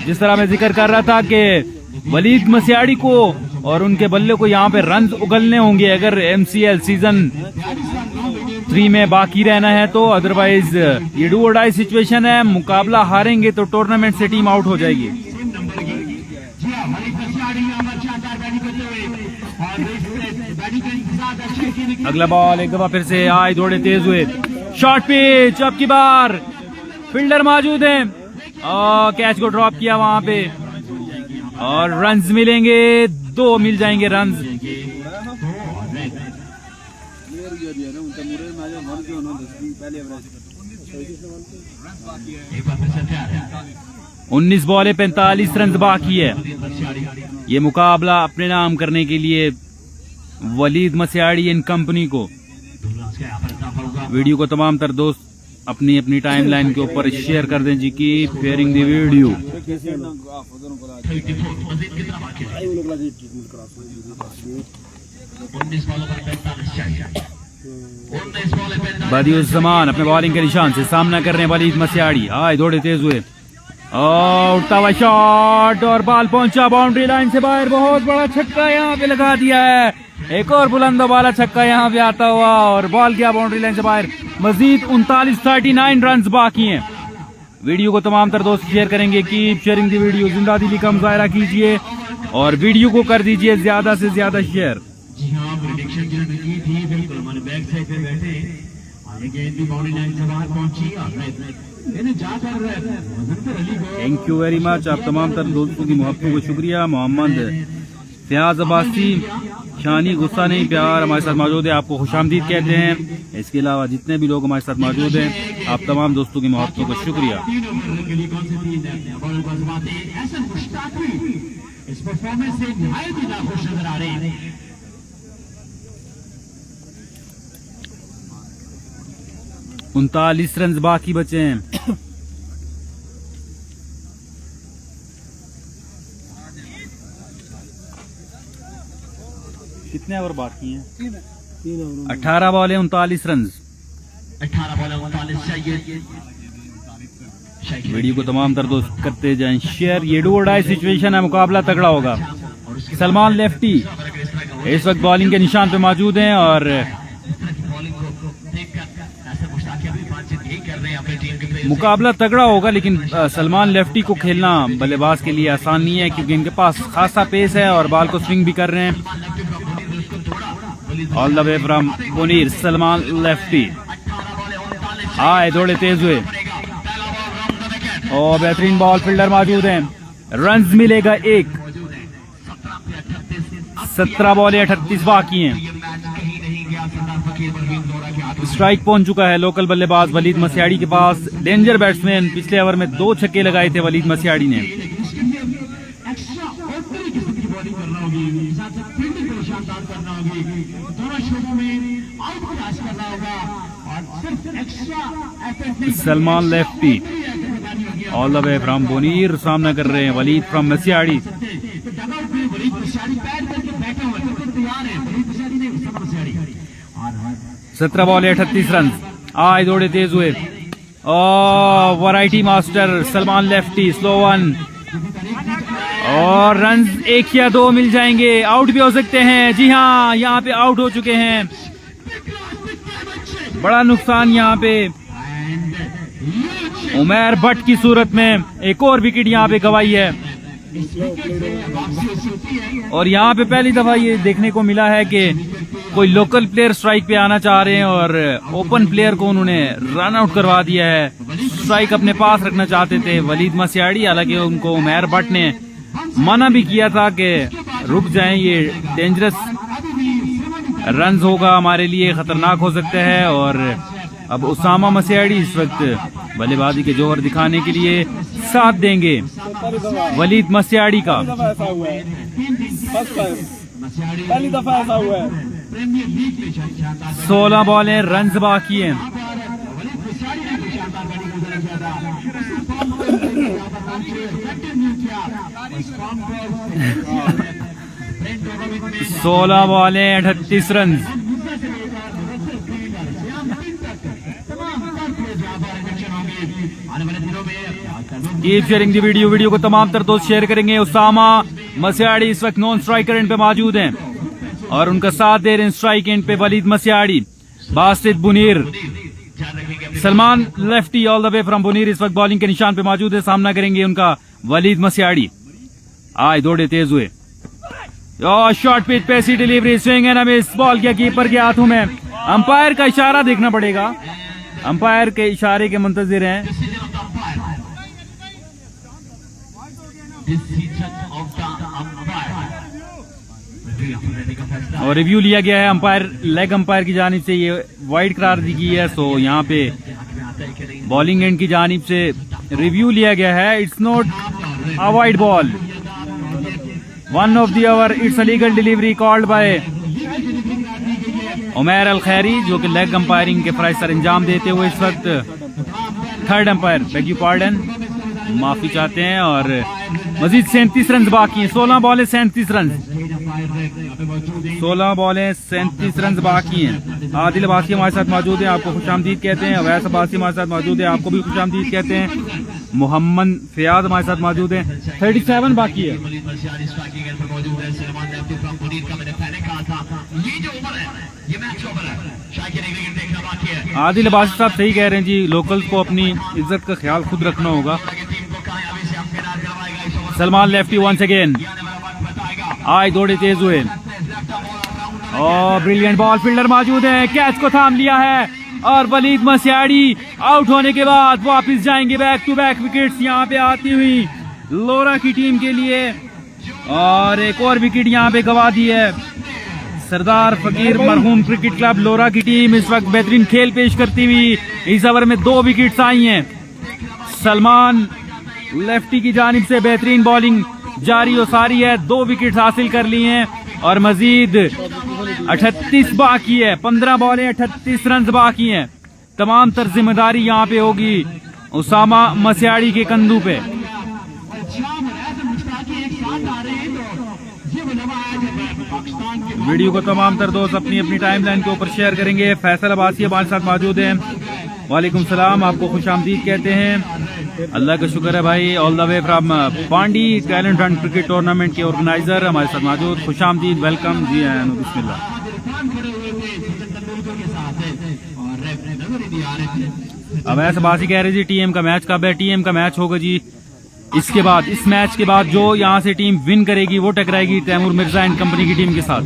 जिस तरह मैं जिक्र कर रहा था कि वलीद मस्याड़ी को और उनके बल्ले को यहाँ पे रन उगलने होंगे अगर MCL सीजन 3 में बाकी रहना है तो, अदरवाइज ये डू और डाई सिचुएशन है। मुकाबला हारेंगे तो टूर्नामेंट से टीम आउट हो जाएगी। अगला बॉल एक दफा फिर से आए दौड़े तेज हुए, शॉर्ट पिच, अब की बार फील्डर मौजूद है और कैच को ड्रॉप किया वहां पे और रन्स मिलेंगे, 2 मिल जाएंगे रन्स। उन्नीस बॉले 45 रन बाकी है। ये मुकाबला अपने नाम करने के लिए वलीद मस्याड़ी एंड कंपनी को। वीडियो को तमाम तर दोस्त अपनी अपनी टाइमलाइन के ऊपर शेयर कर दें जी की शेयरिंग दी वीडियो। बदियुज़्ज़मान अपने बॉलिंग के निशान से सामना कर रहे हैं वलीद मस्याड़ी, आए दौड़े तेज हुए, उठता हुआ शॉट और बॉल पहुंचा बाउंड्री लाइन से बाहर, बहुत बड़ा छक्का यहाँ पे लगा दिया है, एक और बुलंद वाला छक्का यहाँ पे आता हुआ और बॉल गया बाउंड्री लाइन से बाहर। मजीद 39 रन बाकी हैं। वीडियो को तमाम तर दोस्त शेयर करेंगे, कीप शेयरिंग दी वीडियो, जिंदा दिली का मुजाहरा कीजिए और वीडियो को कर दीजिए ज्यादा से ज्यादा शेयर। जी हाँ, प्रेडिक्शन जिन्होंने की थी बिल्कुल हमारे बैक साइड पे बैठे आगे गेंद भी बाउंड्री लाइन से बाहर पहुंची और थैंक यू वेरी मच। आप तमाम तर दोस्तों की मोहब्बतों को शुक्रिया। मोहम्मद फयाज अब्बासी, शानी गुस्सा नहीं प्यार हमारे साथ मौजूद है, आपको खुशामदीद कहते हैं। इसके अलावा जितने भी लोग हमारे साथ मौजूद हैं, आप तमाम दोस्तों की मोहब्बतों को शुक्रिया। इस परफॉर्मेंस से निहायत ही नाखुश नजर आ रहे हैं। 39 रन बाकी बचे हैं। कितने ओवर बाकी हैं? 18 बॉल 39 रन। 18 बॉल 39 चाहिए। वीडियो को तमाम तर दोस्त करते जाएं शेयर। ये डू और डाई सिचुएशन है, मुकाबला तगड़ा होगा। सलमान लेफ्टी इस वक्त बॉलिंग के निशान पे मौजूद हैं और मुकाबला तगड़ा होगा, लेकिन सलमान लेफ्टी को खेलना बल्लेबाज के लिए आसान नहीं है क्योंकि इनके पास खासा पेस है और बॉल को स्विंग भी कर रहे हैं। All the way from Buner Salman lefty, आए दौड़े तेज हुए और बेहतरीन बॉल, फील्डर मौजूद हैं, रन्स मिलेगा 1। 17 बॉल 38 बाकी हैं। स्ट्राइक पहुंच चुका है लोकल बल्लेबाज वलीद मस्याड़ी के पास। डेंजर बैट्समैन, पिछले ओवर में 2 छक्के लगाए थे वलीद मस्याड़ी ने। Salman lefty all the way from Buner सामना कर रहे हैं Walid from Masyari. 17 ball 38 run. आए दौड़े तेज हुए variety master Salman lefty, slow one और रन 1 या 2 मिल जाएंगे, आउट भी हो सकते हैं। जी हाँ, यहाँ पे आउट हो चुके हैं। बड़ा नुकसान यहाँ पे उमैर भट्ट की सूरत में एक और विकेट यहाँ पे गवाई है और यहाँ पे पहली दफा ये देखने को मिला है कि कोई लोकल प्लेयर स्ट्राइक पे आना चाह रहे हैं और ओपन प्लेयर को उन्होंने रन आउट करवा दिया है। स्ट्राइक अपने पास रखना चाहते थे वलीद मस्याड़ी, हालांकि उनको उमैर भट्ट ने मना भी किया था कि रुक जाएं, ये डेंजरस रन्स होगा, हमारे लिए खतरनाक हो सकता है। और अब उसामा मस्याड़ी इस वक्त बल्लेबाजी के जोहर दिखाने के लिए साथ देंगे वलीद मस्याड़ी का। पहली दफा ऐसा हुआ है। 16 बॉलें रन्स बाकी हैं। 16 बॉलें 38 रन। कीप शेयरिंग दी वीडियो को तमाम तर दोस्त शेयर करेंगे। उसामा मसियाड़ी इस वक्त नॉन स्ट्राइकर एंड पे मौजूद हैं और उनका साथ दे रहे हैं स्ट्राइक एंड पे Walid Masyari, Basit Buner, Salman lefty all the way from Buner इस वक्त बॉलिंग के निशान पे मौजूद है। सामना करेंगे उनका वलीद मसियाड़ी। आए दौड़े तेज हुए और short pitch pacy delivery, swing and miss, ball किया कीपर के हाथों में। अंपायर का इशारा देखना पड़ेगा, अंपायर के इशारे के मुंतजिर हैं। और रिव्यू लिया गया है अंपायर, लेग अंपायर की जानिब से ये वाइड करार दी गई है। सो यहाँ पे बॉलिंग एंड की जानिब से रिव्यू लिया गया है। It's not a wide ball, one of the over, it's a legal delivery called by Umair Al Khairi, जो कि लेग अंपायरिंग के फराइज सर अंजाम देते हुए इस वक्त third umpire, beg you pardon, माफी चाहते हैं। और मजीद 37 रन बाकी हैं, 16 बॉलें 37 रन, 16 बॉलें 37 रन बाकी हैं। आदिल अब्बासी हमारे साथ मौजूद हैं, आपको खुशामदीद कहते हैं। अवैस अब्बासी हमारे साथ मौजूद है, आपको भी खुशामदीद कहते हैं। मोहम्मद फयाद हमारे साथ मौजूद हैं। 37 बाकी है। आदिल अब्बासी साहब सही कह रहे हैं जी, लोकल्स को अपनी इज्जत का ख्याल खुद रखना होगा। सलमान लेफ्टी वंस अगेन, आए दौड़े तेज हुए और ब्रिलियंट बॉल, फील्डर मौजूद है, कैच को थाम लिया है और वलीद मसियाड़ी आउट होने के बाद वापस जाएंगे। बैक टू बैक विकेट्स यहाँ पे आती हुई लोरा की टीम के लिए और एक और विकेट यहाँ पे गवा दी है। सरदार फकीर मरहूम क्रिकेट क्लब लोरा की टीम इस वक्त बेहतरीन खेल पेश करती हुई इस ओवर में 2 विकेट्स आई हैं। सलमान लेफ्टी की जानिब से बेहतरीन बॉलिंग जारी और सारी है, 2 विकेट हासिल कर ली हैं और मजीद 38 बाकी है, 15 बॉलें 38 रन बाकी हैं। तमाम तर जिम्मेदारी यहाँ पे होगी उसामा मसियाड़ी के कंधों पे। वीडियो को तमाम तर दोस्त अपनी अपनी टाइमलाइन के ऊपर शेयर करेंगे। फैसल अब्बासी हमारे साथ मौजूद हैं, वालेकुम सलाम, आपको खुशामदीद कहते हैं। अल्लाह का शुक्र है भाई, all the way from Pandi talent Hunt cricket tournament के ऑर्गेनाइजर हमारे साथ मौजूद, खुशामदीद, वेलकम जी। बिस्मिल्लाह। अब ऐसा बासी कह रहे जी टीएम का मैच कब है? टीएम का मैच होगा जी इसके बाद, इस मैच के बाद जो यहाँ से टीम विन करेगी वो टकराएगी तैमूर मिर्जा एंड कंपनी की टीम के साथ।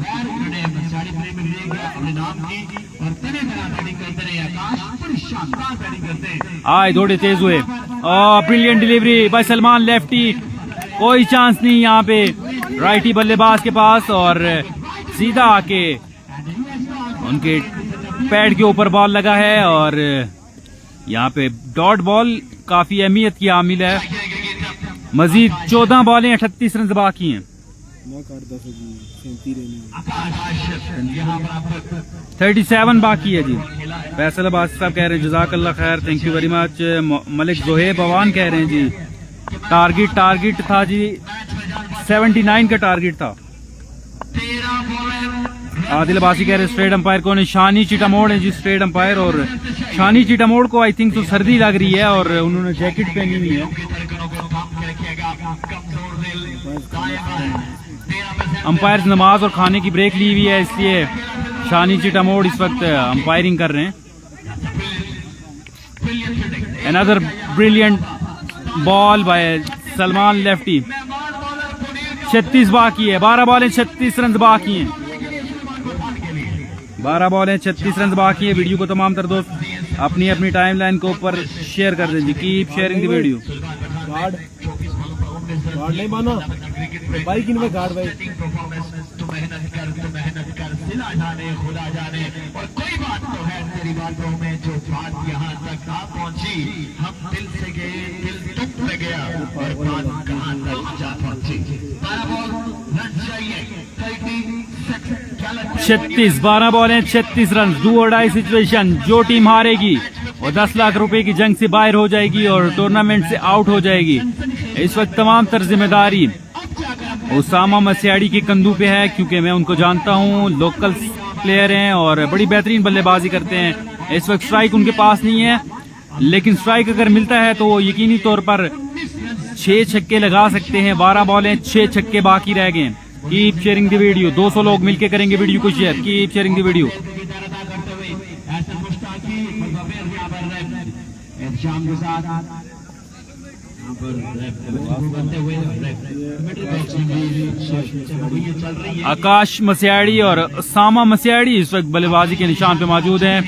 आए दौड़े तेज हुए और brilliant delivery by Salman lefty, कोई चांस नहीं यहाँ पे राइटी बल्लेबाज के पास और सीधा आके उनके पैड के ऊपर बॉल लगा है और यहाँ पे डॉट बॉल काफी अहमियत की हामिल है। मजीद 14 बॉलें 38 रन बाकी हैं। 37 बाकी है जी। फैसल अब्बासी साहब कह रहे हैं जज़ाकल्लाह खैर, thank you very much. Malik Zoheb Awan कह रहे हैं जी टारगेट था जी 79 का टारगेट था। आदिल अब्बासी कह रहे हैं स्ट्रेट अंपायर कौन है? शानी चिटामोड़ है जी स्ट्रेट अंपायर। और शानी चिटामोड़ को आई थिंक तो सर्दी लग रही है और उन्होंने जैकेट पहनी हुई है। अंपायर नमाज और खाने की ब्रेक ली हुई है, इसलिए शानी चिटामोड़ इस वक्त अंपायरिंग कर रहे हैं। Another brilliant ball by Salman lefty. 36 बाकी है, 12 बॉलें 36 रन बाकी हैं, 12 बॉलें 36 रन बाकी है। वीडियो को तमाम तर दोस्त अपनी अपनी टाइमलाइन के ऊपर शेयर कर दीजिए। Keep sharing the video. Guard नहीं माना भाई, किन में गार्ड भाई और कोई बात तो है तेरी बातों में, जो बात यहाँ तक आ पहुँची, हम दिल से गए, दिल टूट पे गया और बात कहाँ तक जा पहुँची। 12 बॉल रन चाहिए, 36 12 बॉलें 36 रन, डू और डाई सिचुएशन। जो टीम हारेगी और 10 लाख रुपए की जंग से बाहर हो जाएगी और टूर्नामेंट से आउट हो जाएगी। इस वक्त तमाम तर जिम्मेदारी उसामा मसियाड़ी के कंधों पे है, क्योंकि मैं उनको जानता हूँ, लोकल प्लेयर हैं और बड़ी बेहतरीन बल्लेबाजी करते हैं। इस वक्त स्ट्राइक उनके पास नहीं है, लेकिन स्ट्राइक अगर मिलता है तो वो यकीनी तौर पर 6 छक्के लगा सकते हैं। 12 बॉलें, 6 छक्के बाकी रह गए। कीप शेयरिंग द वीडियो, 200 लोग मिलके करेंगे वीडियो को share. Keep sharing the video. Akash Masyari और उसामा मसियाड़ी इस वक्त बल्लेबाजी के निशान पे मौजूद हैं।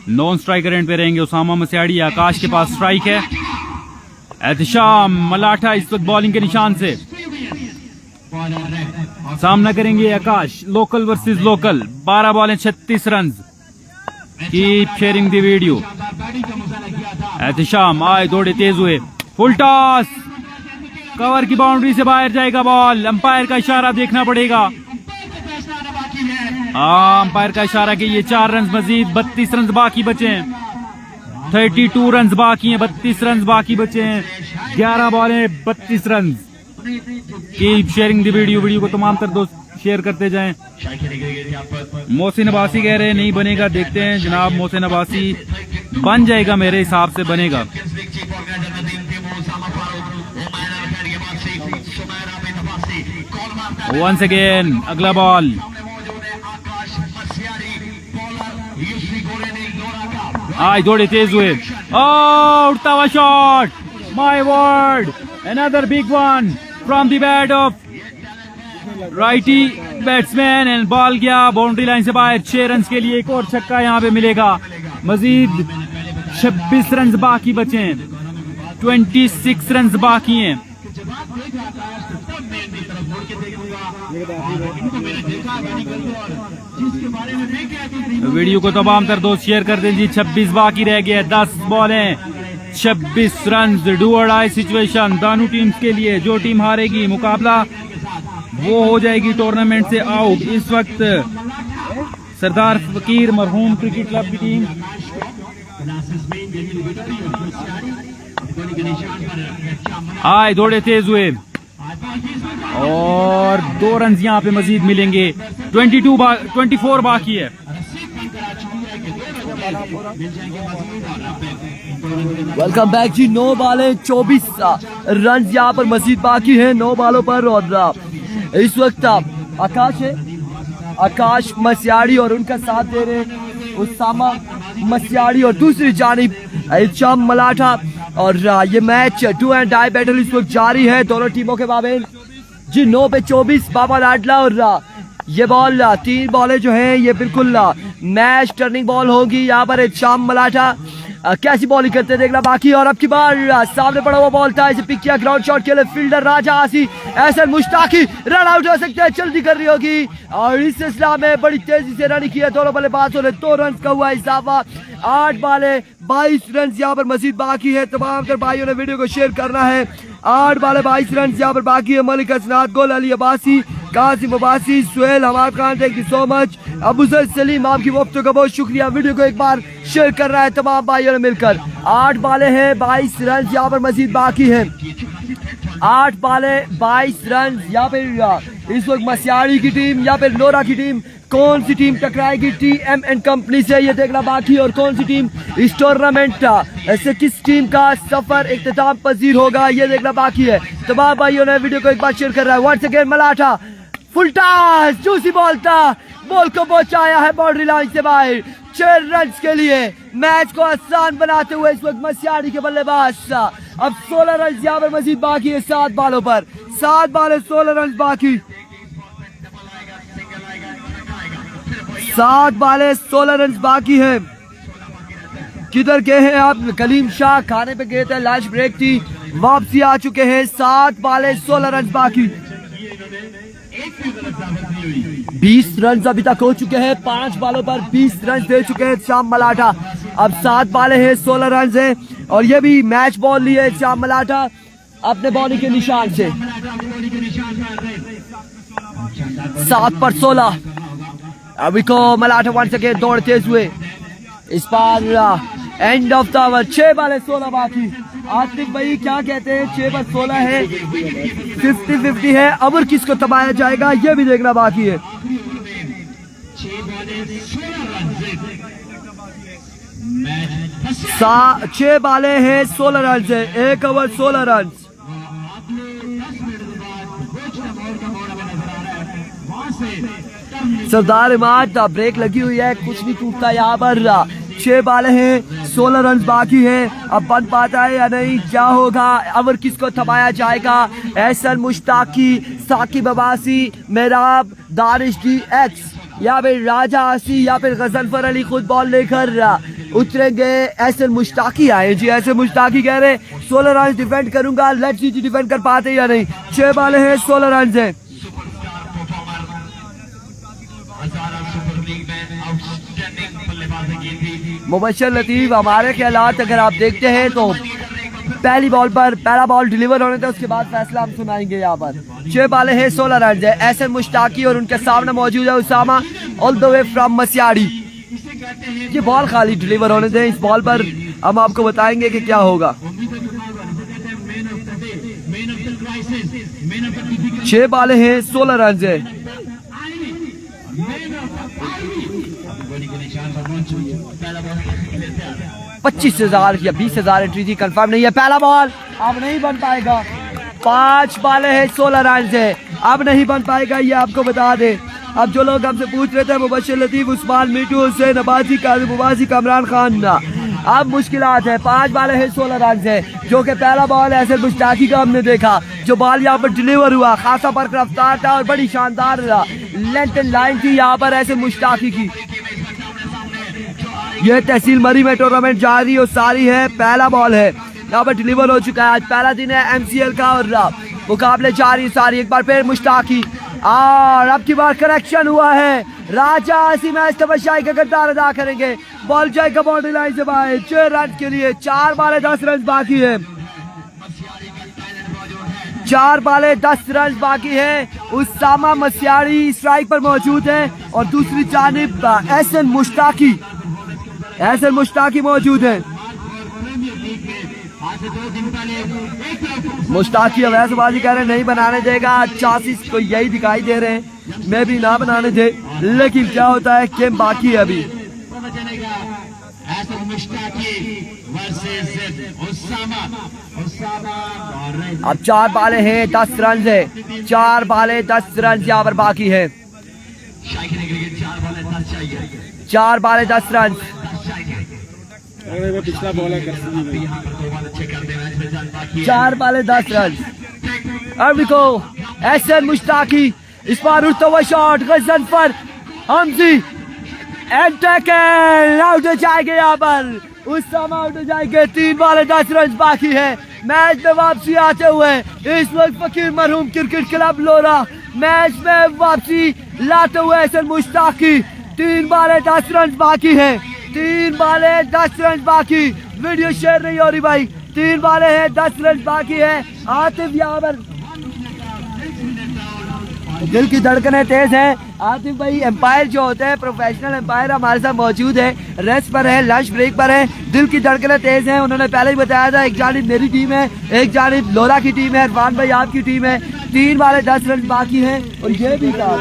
नॉन स्ट्राइकर एंड पे रहेंगे उसामा मसियाड़ी। आकाश के पास स्ट्राइक है। एहतिशाम मलाठा इस वक्त बॉलिंग के निशान से सामना करेंगे आकाश। लोकल वर्सेस लोकल, 12 बॉलें 36 run. Keep sharing the video. Ehtisham आए, दौड़े तेज हुए, फुल टॉस, कवर की बाउंड्री से बाहर जाएगा बॉल। अंपायर का इशारा देखना पड़ेगा। अंपायर का इशारा कि ये 4 रन मजीद, 32 रन बाकी बचे हैं। 32 रन बाकी हैं, 32 रन बाकी बचे हैं। 11 बॉलें 32 run. Keep sharing the video. Video को तमाम तर दोस्त शेयर करते जाएं। मोहसिन अब्बासी कह रहे हैं नहीं बनेगा, देखते हैं जनाब। मोहसिन अब्बासी बन जाएगा, मेरे हिसाब से बनेगा। वंस अगेन अगला बॉल, आए दौड़े तेज हुए, उड़ता हुआ shot, my word, another big one from the bat of righty batsman and ball गया बाउंड्री लाइन से बाहर। 6 रन के लिए एक और छक्का यहाँ पे मिलेगा। मजीद 26 रन बाकी बचे हैं, 26 रन बाकी हैं। वीडियो को तमाम तर दोस्त शेयर कर दें जी। 26 बाकी रह गया, 10 बॉलें 26 रन। डू और डाई सिचुएशन दोनों टीम्स के लिए। जो टीम हारेगी मुकाबला वो हो जाएगी टूर्नामेंट से आउट। इस वक्त सरदार फकीर मरहूम क्रिकेट क्लब की टीम आए, दौड़े तेज हुए और 2 रन यहाँ पे मजीद मिलेंगे। 24 बाकी है। वेलकम बैक जी। 9 बॉलें 24 रन यहाँ पर मजीद बाकी है 9 बॉलों पर। और इस वक्त आकाश है, आकाश मसियाड़ी और उनका साथ दे रहे उसामा मसियाड़ी और दूसरी जानिब एहतिशाम मलाठा। और ये match do and die battle इस वक्त जारी है दोनों टीमों के माबेन जी। 9 पे 24 बाबा लाडला। और ये बॉल 3 बॉलें जो हैं ये बिल्कुल मैच टर्निंग बॉल होगी। यहाँ पर एहतिशाम मलाठा कैसी बॉलिंग करते देखना बाकी। और अब की बार सामने पड़ा हुआ बॉल था, इसे पिक किया ग्राउंड शॉट के लिए फील्डर राजा आसी एहसन मुश्ताकी। रन आउट हो सकते हैं, जल्दी कर रही होगी। और इस सिलसिला में बड़ी तेजी से रन किया दोनों बल्लेबाजों ने। 2 रन का हुआ इजाफा। 8 बॉलें 22 रन यहाँ पर मजीद बाकी है। तमाम तर भाइयों ने वीडियो को शेयर करना है। 8 बॉलें 22 रन यहाँ पर बाकी है। Malik Hasnat, Gul Ali Abbasi, Qasim Abbasi, Suhail Hammad Khan, thank you so much. Abuzar Saleem, आपकी वक्त का बहुत शुक्रिया। वीडियो को एक बार शेयर कर रहा है तमाम भाइयों ने मिलकर। 8 बॉलें हैं 22 रन यहाँ पर मजीद बाकी है। 8 बॉलें 22 रन यहाँ पे इस वक्त मसियाड़ी की टीम या फिर नोरा की टीम, कौन सी टीम टकराएगी TM&T कंपनी से ये देखना बाकी। और कौन सी टीम इस टूर्नामेंट ऐसे किस टीम का सफर इख्तिताम पजीर होगा ये देखना बाकी है। तमाम भाइयों ने वीडियो को एक बार शेयर कर रहा है। वंस अगेन मलाठा, फुल टॉस, जूसी बॉल था, बॉल को पहुंचाया है बाउंड्री लाइन से बाहर। 6 रन के लिए मैच को आसान बनाते हुए इस वक्त मसियाड़ी के बल्लेबाज। अब 16 रन यहाँ पर मजीद बाकी है 7 बॉलों पर। 7 बॉलें 16 रन बाकी। 7 बॉलें 16 रन बाकी है। किधर गए हैं आप? कलीम शाह खाने पे गए थे, लंच ब्रेक थी, वापसी आ चुके हैं। 7 बॉलें 16 रन बाकी। 20 रन अभी तक हो चुके हैं। 5 बॉलों पर 20 रन दे चुके हैं श्याम मलाठा। अब 7 बॉलें हैं 16 रन है। और ये भी मैच बॉल लिए श्याम मलाठा अपने बॉलिंग के निशान से। 7 पर 16। अभी को मलाठा वन सके दौड़ते हुए इस बार एंड ऑफ द ओवर। 6 बाले 16 बाकी। आतिफ भाई क्या कहते हैं? 6 पर 16 है, 50-50 है। अब किसको दबाया जाएगा ये भी देखना बाकी है। 6 बाले हैं 16 रन से, 1 ओवर 16 रन। सरदार इमाद ब्रेक लगी हुई है, कुछ नहीं टूटता यहाँ पर। 6 बाले हैं 16 रन बाकी हैं। अब बन पाता है या नहीं, क्या होगा? अवर किसको थमाया जाएगा? एहसन मुश्ताकी, साकिब अब्बासी, मेहराब, दानिश डी एक्स या फिर राजा आसी या फिर गजनफर अली खुद बॉल लेकर उतरेंगे। एहसन मुश्ताकी आए जी। एहसन मुश्ताकी कह रहे 16 रन डिफेंड करूंगा। लेट्स सी डिफेंड कर पाते या नहीं। 6 बाले हैं 16 रन है। मुबशर लतीफ हमारे ख्यालात अगर आप देखते हैं तो पहली बॉल पर पहला बॉल डिलीवर होने थे, उसके बाद फैसला हम सुनाएंगे। यहाँ पर 6 बाले हैं 16 रन है। एहसन मुश्ताकी और उनके सामने मौजूद है Usama all the way from Masyari. ये बॉल खाली डिलीवर होने दें। इस बॉल पर हम आपको बताएंगे कि क्या होगा। 6 बाले हैं 16 रन है। 25,000 या 20,000 एंट्री थी, कंफर्म नहीं है। पहला बॉल अब नहीं बन पाएगा। 5 बाले हैं 16 रन से, अब नहीं बन पाएगा, ये आपको बता दे। अब जो लोग हमसे पूछ रहे थे मुबशर लतीफ, उस्मान, मीठू, हुसैन, अब्बासी, काजिम अब्बासी, कमरान खान, अब मुश्किलात है। 5 बाले हैं 16 रन से, जो कि पहला बॉल ऐसे मुश्ताकी का हमने देखा। जो बॉल यहाँ पर डिलीवर हुआ खासा पर रफ्तार था और बड़ी शानदार लेंथ एंड लाइन थी यहाँ पर ऐसे मुश्ताकी की। यह तहसील मरी में टूर्नामेंट जारी और सारी है। पहला बॉल है यहाँ पर डिलीवर हो चुका है। आज पहला दिन है MCL का और मुकाबले जारी सारी। एक बार फिर मुश्ताकी और अब की बार करेक्शन हुआ है। राजा आसी मैच तबशाई का किरदार अदा करेंगे। बॉल जाएगा बाउंड्री लाइन से बाहर 6 रन के लिए। 4 बाले 10 रन बाकी है। 4 बाले 10 रन बाकी है। उसामा मसियाड़ी स्ट्राइक पर मौजूद है और दूसरी जानिब एहसन मुश्ताकी मौजूद है। मुश्ताकी अब ऐसे बाजी कह रहे नहीं बनाने देगा। चांसेस को यही दिखाई दे रहे हैं, मैं भी ना बनाने दे, लेकिन क्या होता है गेम बाकी है अभी। अब 4 बाले हैं 10 रन है। 4 बाले 10 रन यहाँ पर बाकी है। 4 बाले 10 रन। पिछला बॉल है 4 बाले 10 रन। अब देखो एहसन मुश्ताकी, इस बार उठता हुआ शॉट, गजनफर हमजी एंड टैकल, आउट हो जाएंगे यहाँ पर। उस समय आउट हो जाएंगे। 3 बाले 10 रन बाकी है। मैच में वापसी आते हुए इस वक्त फकीर मरहूम क्रिकेट क्लब लोरा मैच में वापसी लाते हुए एहसन मुश्ताकी। 3 बाले 10 रन बाकी है। 3 बाले 10 रन बाकी। वीडियो शेयर नहीं हो रही भाई। 3 बाले हैं 10 रन बाकी है। आतिफ यहाँ पर दिल की धड़कनें तेज है। आतिफ भाई एम्पायर जो होते हैं प्रोफेशनल एम्पायर हमारे साथ मौजूद है, रेस्ट पर है, लंच ब्रेक पर है। दिल की धड़कनें तेज हैं। उन्होंने पहले ही बताया था एक जानिब मेरी टीम है, एक जानिब लोरा की टीम है, इरफान भाई आपकी टीम है। 3 बाले 10 रन बाकी हैं और ये भी कहा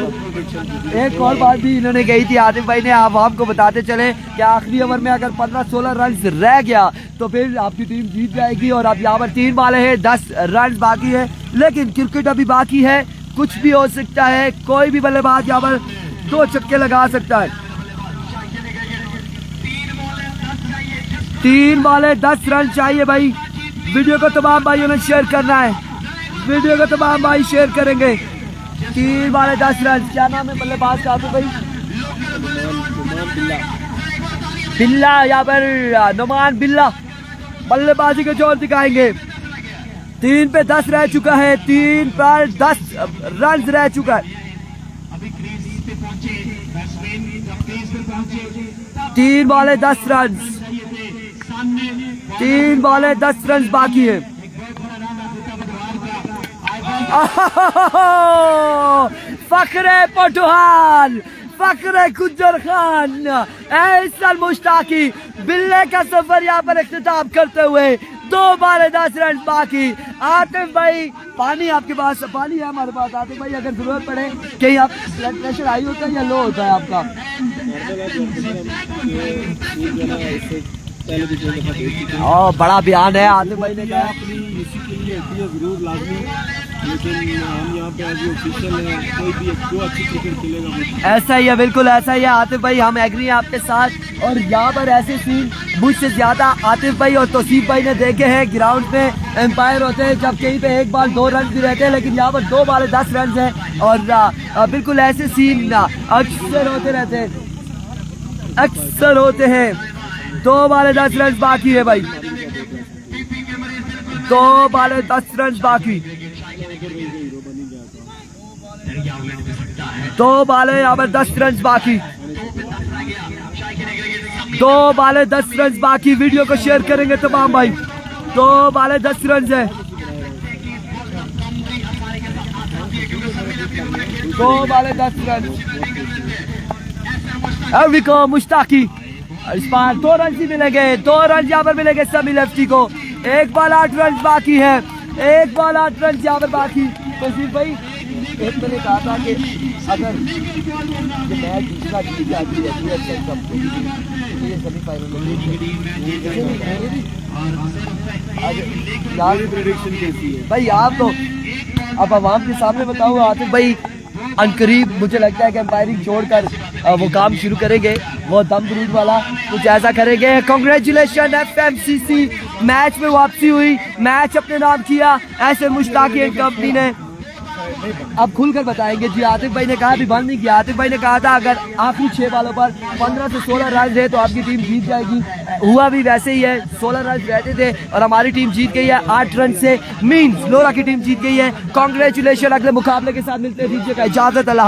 एक और बात भी इन्होंने कही थी आतिफ भाई ने, आप आपको बताते चले कि आखिरी ओवर में अगर 15-16 रन रह गया तो फिर आपकी टीम जीत जाएगी। और अब यहाँ पर 3 बाले हैं 10 रन बाकी है, लेकिन क्रिकेट अभी बाकी है, कुछ भी हो सकता है। कोई भी बल्लेबाज यहाँ पर 2 छक्के लगा सकता है। 3 बाले 10 रन चाहिए भाई। वीडियो को तमाम भाइयों ने शेयर करना है, वीडियो को तमाम भाई शेयर करेंगे। 3 बाले 10 रन। क्या नाम है बल्लेबाज का आपको भाई? बिल्ला, यहाँ पर नुमान बिल्ला बल्लेबाजी के जोर दिखाएंगे। 3 पे 10 रह चुका है। 3 पर 10 रन रह चुका है। 3 बाले 10 रन। 3 बाले 10 रन बाकी है। फखरे पटुहाल, फख्र गुज्जर खान एहसन मुश्ताकी बिल्ले का सफर यहाँ पर इख्तिताम करते हुए 2 बाले 10 रन बाकी। आतिफ भाई पानी आपके पास, पानी है हमारे पास। आतिफ भाई अगर जरूरत पड़े कहीं आप ब्लड प्रेशर हाई होता है या लो होता है आपका? बड़ा बयान है आतिफ भाई ने कहा। अपनी इसी के लिए होती है जरूर लाजमी, लेकिन हम यहाँ पे अभी ऑफिशियल है, कोई भी जो अच्छी क्रिकेट खेलेगा। ऐसा ही है, बिल्कुल ऐसा ही है आतिफ भाई, हम एग्री हैं आपके साथ। और यहाँ पर ऐसे सीन मुझसे ज्यादा आतिफ भाई और तौसीफ भाई ने देखे हैं। ग्राउंड पे एम्पायर होते हैं जब कहीं पे 1 बाल 2 रन भी रहते हैं, लेकिन यहाँ पर 2 बाले 10 रन है। और बिल्कुल ऐसे सीन अक्सर होते रहते हैं, अक्सर होते हैं। 2 बाले 10 रन बाकी है भाई, 2 बाले 10 रन बाकी। 2 बाले यहाँ पर 10 रन बाकी, 2 बाले 10 रन बाकी। वीडियो को शेयर करेंगे तमाम भाई। 2 बाले 10 रन है, 2 बाले 10 रन। मुश्ताकी इस बार 2 रन ही मिलेंगे, 2 रन यहाँ पर मिलेंगे समी लेफ्टी को। 1 बॉल 8 रन बाकी है, 1 बॉल 8 रन यहाँ पर बाकी। तौसीफ भाई एक मैंने कहा था कि अगर ये मैच दूसरा जीत जाती है ये सेमीफाइनल में भाई आप तो अब आवाम के सामने बताओ। आतिफ भाई अनकरीब मुझे लगता है कि एम्पायरिंग छोड़कर वो काम शुरू करेंगे, वो दम ब्रूड वाला कुछ ऐसा करेंगे। कांग्रेचुलेशन FMCC, मैच में वापसी हुई, मैच अपने नाम किया ऐसे मुश्ताकी एंड कंपनी ने। अब खुलकर बताएंगे जी। आतिफ भाई ने कहा, अभी बंद नहीं किया। आतिफ भाई ने कहा था अगर आखिरी 6 बालों पर 15 से 16 रन रहे तो आपकी टीम जीत जाएगी। हुआ भी वैसे ही है, 16 रन रहते थे और हमारी टीम जीत गई है 8 रन से। मींस लोरा की टीम जीत गई है। कांग्रेचुलेशन। अगले मुकाबले के साथ मिलते हैं, दीजिएगा इजाजत। अल्लाह।